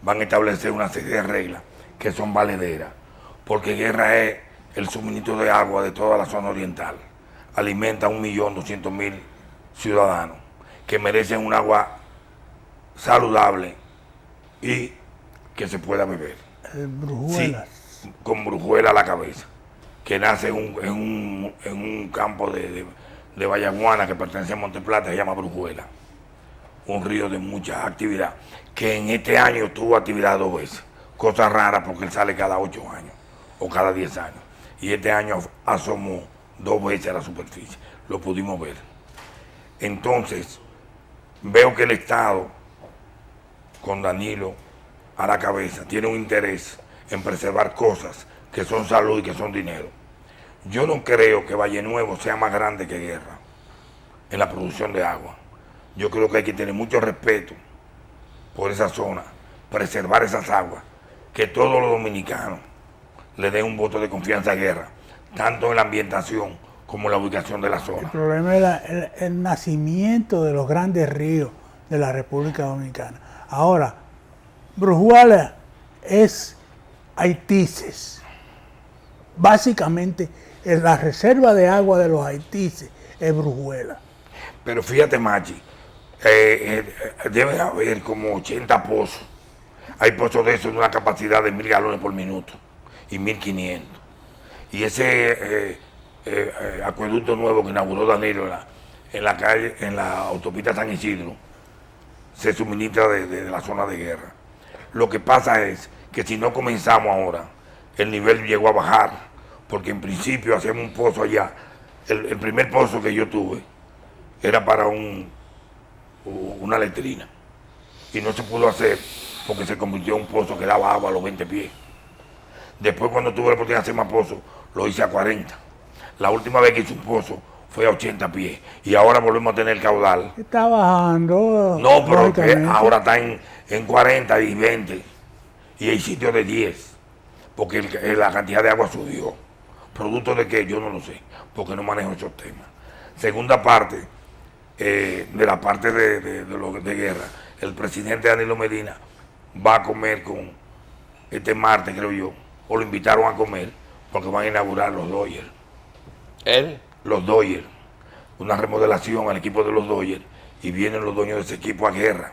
van a establecer una serie de reglas que son valederas, porque Guerra es el suministro de agua de toda la zona oriental, alimenta a 1.200.000 ciudadanos que merecen un agua saludable y que se pueda beber. Brujuelas. Sí, con Brujuela a la cabeza, que nace en un campo de Vallaguana que pertenece a Monteplata, se llama Brujuela. Un río de mucha actividad, que en este año tuvo actividad 2 veces, cosa rara porque él sale cada 8 años o cada 10 años. Y este año asomó 2 veces a la superficie, lo pudimos ver. Entonces, veo que el Estado, con Danilo a la cabeza, tiene un interés en preservar cosas que son salud y que son dinero. Yo no creo que Valle Nuevo sea más grande que Guerra en la producción de agua. Yo creo que hay que tener mucho respeto por esa zona, preservar esas aguas, que todos los dominicanos le den un voto de confianza a Guerra, tanto en la ambientación como en la ubicación de la El zona. problema es el nacimiento de los grandes ríos de la República Dominicana. Ahora, Brujuela es Haitises. Básicamente, la reserva de agua de los Haitises es Brujuela. Pero fíjate, Machi, debe haber como 80 pozos. Hay pozos de esos de una capacidad de 1.000 galones por minuto y 1.500. Y ese acueducto nuevo que inauguró Danilo en la calle, en la autopista San Isidro, se suministra de la zona de Guerra. Lo que pasa es que si no comenzamos ahora, el nivel llegó a bajar, porque en principio hacemos un pozo allá. El primer pozo que yo tuve era para una letrina, y no se pudo hacer porque se convirtió en un pozo que daba agua a los 20 pies. Después, cuando tuve la oportunidad de hacer más pozos, lo hice a 40. La última vez que hice un pozo fue a 80 pies, y ahora volvemos a tener caudal. Está bajando. No, pero que lógicamente. ahora está en 40 y 20, y hay sitios de 10, porque la cantidad de agua subió. ¿Producto de qué? Yo no lo sé, porque no manejo esos temas. Segunda parte, de la parte de Guerra, el presidente Danilo Medina va a comer con este martes, creo yo, o lo invitaron a comer, porque van a inaugurar los Dodgers. ¿Él? Los Dodgers, una remodelación al equipo de los Dodgers, y vienen los dueños de ese equipo a Guerra.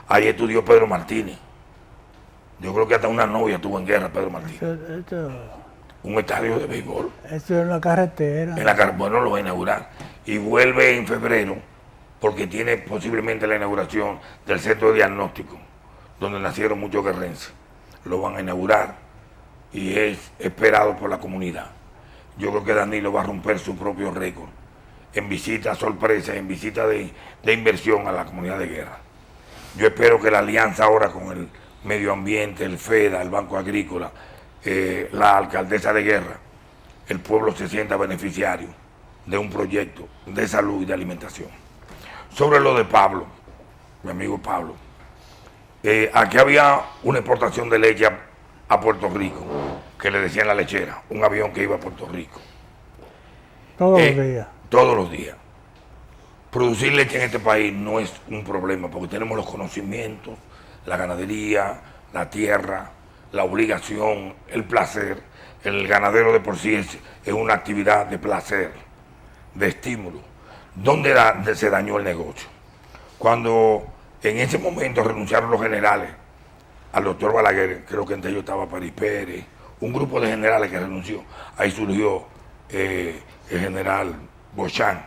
Ahí estudió Pedro Martínez. Yo creo que hasta una novia tuvo en Guerra Pedro Martínez. Un estadio de béisbol. Eso es en la carretera. Bueno, lo va a inaugurar. Y vuelve en febrero, porque tiene posiblemente la inauguración del centro de diagnóstico, donde nacieron muchos guerrenses. Lo van a inaugurar y es esperado por la comunidad. Yo creo que Danilo va a romper su propio récord en visitas sorpresa, en visitas de inversión a la comunidad de Guerra. Yo espero que la alianza ahora con el medio ambiente, el FEDA, el Banco Agrícola, la alcaldesa de Guerra, el pueblo se sienta beneficiario de un proyecto de salud y de alimentación. Sobre lo de Pablo, mi amigo Pablo, aquí había una exportación de leche a Puerto Rico, que le decían la lechera, un avión que iba a Puerto Rico. Todos los días. Todos los días. Producir leche en este país no es un problema, porque tenemos los conocimientos, la ganadería, la tierra, la obligación, el placer. El ganadero de por sí es una actividad de placer, de estímulo. ¿Dónde se dañó el negocio? Cuando en ese momento renunciaron los generales al doctor Balaguer, creo que entre ellos estaba París Pérez, un grupo de generales que renunció. Ahí surgió el general Bochán,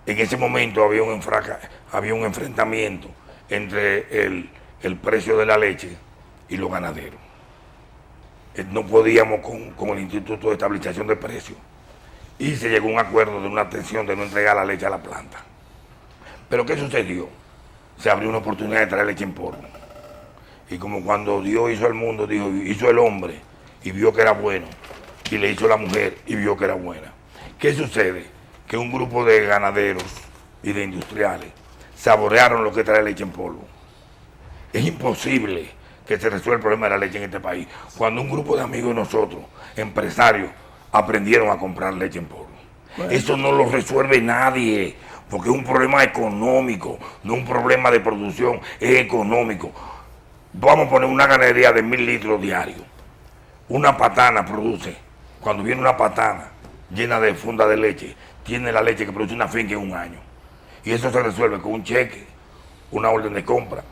en ese momento había un enfrentamiento entre el precio de la leche y los ganaderos. No podíamos con el Instituto de Estabilización de Precios y se llegó a un acuerdo de una atención de no entregar la leche a la planta. Pero ¿qué sucedió? Se abrió una oportunidad de traer leche en polvo. Y como cuando Dios hizo el mundo, hizo el hombre y vio que era bueno, y le hizo la mujer y vio que era buena. ¿Qué sucede? Que un grupo de ganaderos y de industriales saborearon lo que trae leche en polvo. Es imposible que se resuelva el problema de la leche en este país cuando un grupo de amigos de nosotros, empresarios, aprendieron a comprar leche en polvo. Bueno. Eso no lo resuelve nadie, porque es un problema económico, no un problema de producción, es económico. Vamos a poner una ganadería de 1000 litros diarios. Una patana produce, cuando viene una patana llena de funda de leche, tiene la leche que produce una finca en un año. Y eso se resuelve con un cheque, una orden de compra,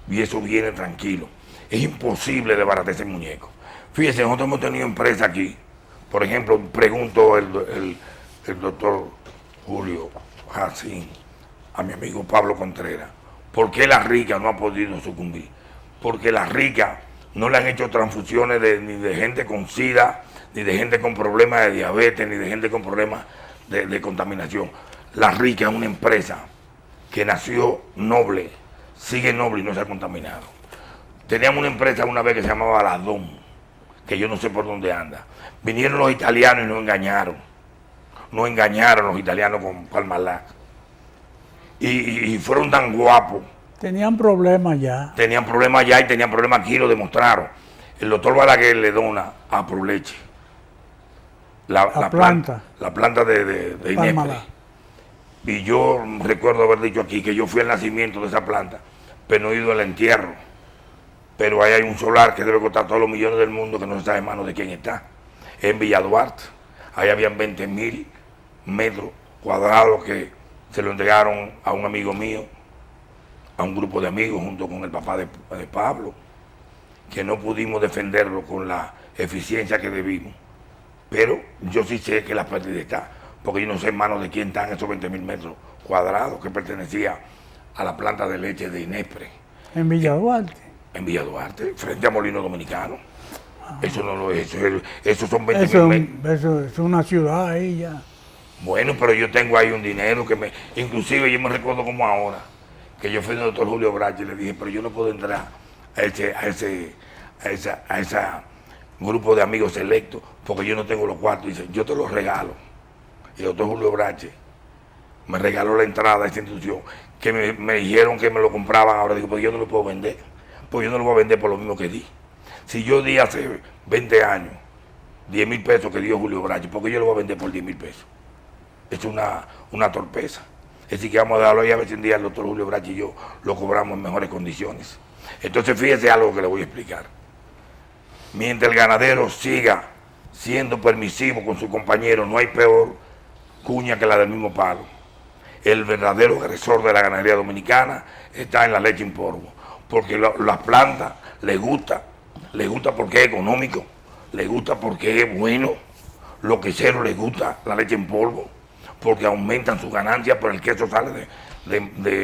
y eso viene tranquilo. Es imposible desbaratar ese muñeco. Fíjense, nosotros hemos tenido empresas aquí. Por ejemplo, pregunto el doctor Julio Jacín a mi amigo Pablo Contreras, ¿por qué la rica no ha podido sucumbir? Porque las ricas no le han hecho transfusiones ni de gente con SIDA, ni de gente con problemas de diabetes, ni de gente con problemas de contaminación. La Rica es una empresa que nació noble, sigue noble y no se ha contaminado. Teníamos una empresa una vez que se llamaba La Dom, que yo no sé por dónde anda. Vinieron los italianos y nos engañaron. Nos engañaron los italianos con Parmalat. Y fueron tan guapos. Tenían problemas ya. Tenían problemas ya y tenían problemas aquí, lo demostraron. El doctor Balaguer le dona a Proleche. La planta de Inespre. Y yo recuerdo haber dicho aquí que yo fui al nacimiento de esa planta, pero no he ido al entierro. Pero ahí hay un solar que debe costar todos los millones del mundo que no se sabe en manos de quién está. En Villa Duarte. Ahí habían 20.000 metros cuadrados que se lo entregaron a un amigo mío, a un grupo de amigos junto con el papá de Pablo, que no pudimos defenderlo con la eficiencia que debimos. Pero yo sí sé que la pérdida está, porque yo no sé en manos de quién están esos 20.000 metros cuadrados que pertenecía a la planta de leche de Inespre. En Villa Duarte. En Villa Duarte, frente a Molino Dominicano. Eso no lo es, eso son 20.000 metros. Eso es una ciudad ahí ya. Bueno, pero yo tengo ahí un dinero que inclusive yo me recuerdo como ahora, que yo fui al doctor Julio Brache y le dije, pero yo no puedo entrar a ese grupo de amigos selectos, porque yo no tengo los cuartos. Dice, yo te los regalo. Y el doctor Julio Brache me regaló la entrada a esa institución, que me dijeron que me lo compraban ahora. Digo, pues yo no lo puedo vender, pues yo no lo voy a vender por lo mismo que di. Si yo di hace 20 años 10.000 pesos que dio Julio Brache, porque yo lo voy a vender por 10.000 pesos. Es una torpeza. Es decir, que vamos a darlo ahí a ver si un día el doctor Julio Brache y yo lo cobramos en mejores condiciones. Entonces fíjese algo que le voy a explicar. Mientras el ganadero siga siendo permisivo con su compañero, no hay peor cuña que la del mismo palo. El verdadero agresor de la ganadería dominicana está en la leche en polvo, porque las plantas les gusta porque es económico, les gusta porque es bueno, los queseros les gusta la leche en polvo, porque aumentan sus ganancias, pero el queso sale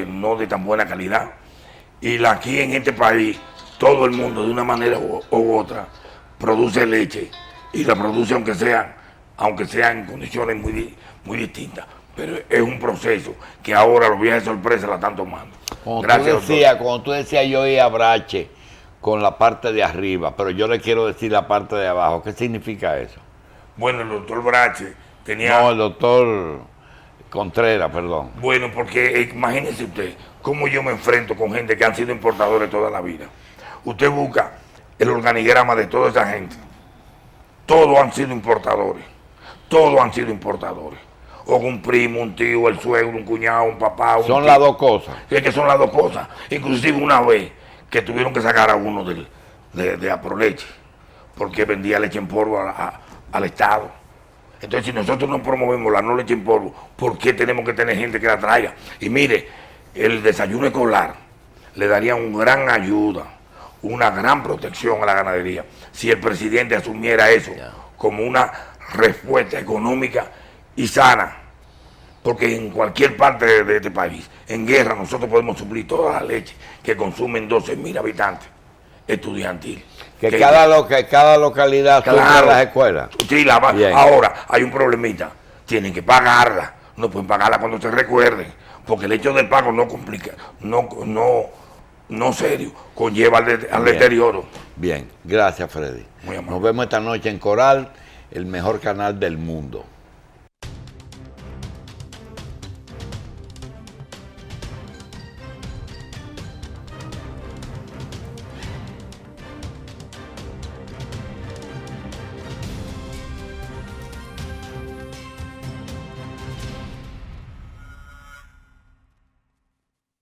no de tan buena calidad. Y aquí en este país, todo el mundo de una manera u otra produce leche, y la produce aunque sea en condiciones muy distintas. Pero es un proceso que ahora los viajes de sorpresa la están tomando. Cuando tú decías yo iba a Brache con la parte de arriba, pero yo le quiero decir la parte de abajo, ¿qué significa eso? Bueno, el doctor Brache tenía... No, el doctor Contreras, perdón. Bueno, porque imagínese usted cómo yo me enfrento con gente que han sido importadores toda la vida. Usted busca el organigrama de toda esa gente. Todos han sido importadores. Todos han sido importadores. O un primo, un tío, el suegro, un cuñado, un papá. Son las dos cosas. Es que son las dos cosas. Inclusive una vez que tuvieron que sacar a uno de Aproleche, porque vendía leche en polvo al Estado. Entonces, si nosotros no promovemos la no leche en polvo, ¿por qué tenemos que tener gente que la traiga? Y mire, el desayuno escolar le daría una gran ayuda, una gran protección a la ganadería, si el presidente asumiera eso como una respuesta económica y sana Porque en cualquier parte de este país, en guerra, nosotros podemos suplir toda la leche que consumen 12.000 habitantes estudiantil. Que cada localidad Claro. tenga las escuelas. Sí, Bien. ahora hay un problemita. Tienen que pagarla. No pueden pagarla cuando se recuerden. Porque el hecho del pago no complica, no serio, conlleva al Bien. deterioro. Bien, gracias Freddy. Muy amable. Nos vemos esta noche en Coral, el mejor canal del mundo.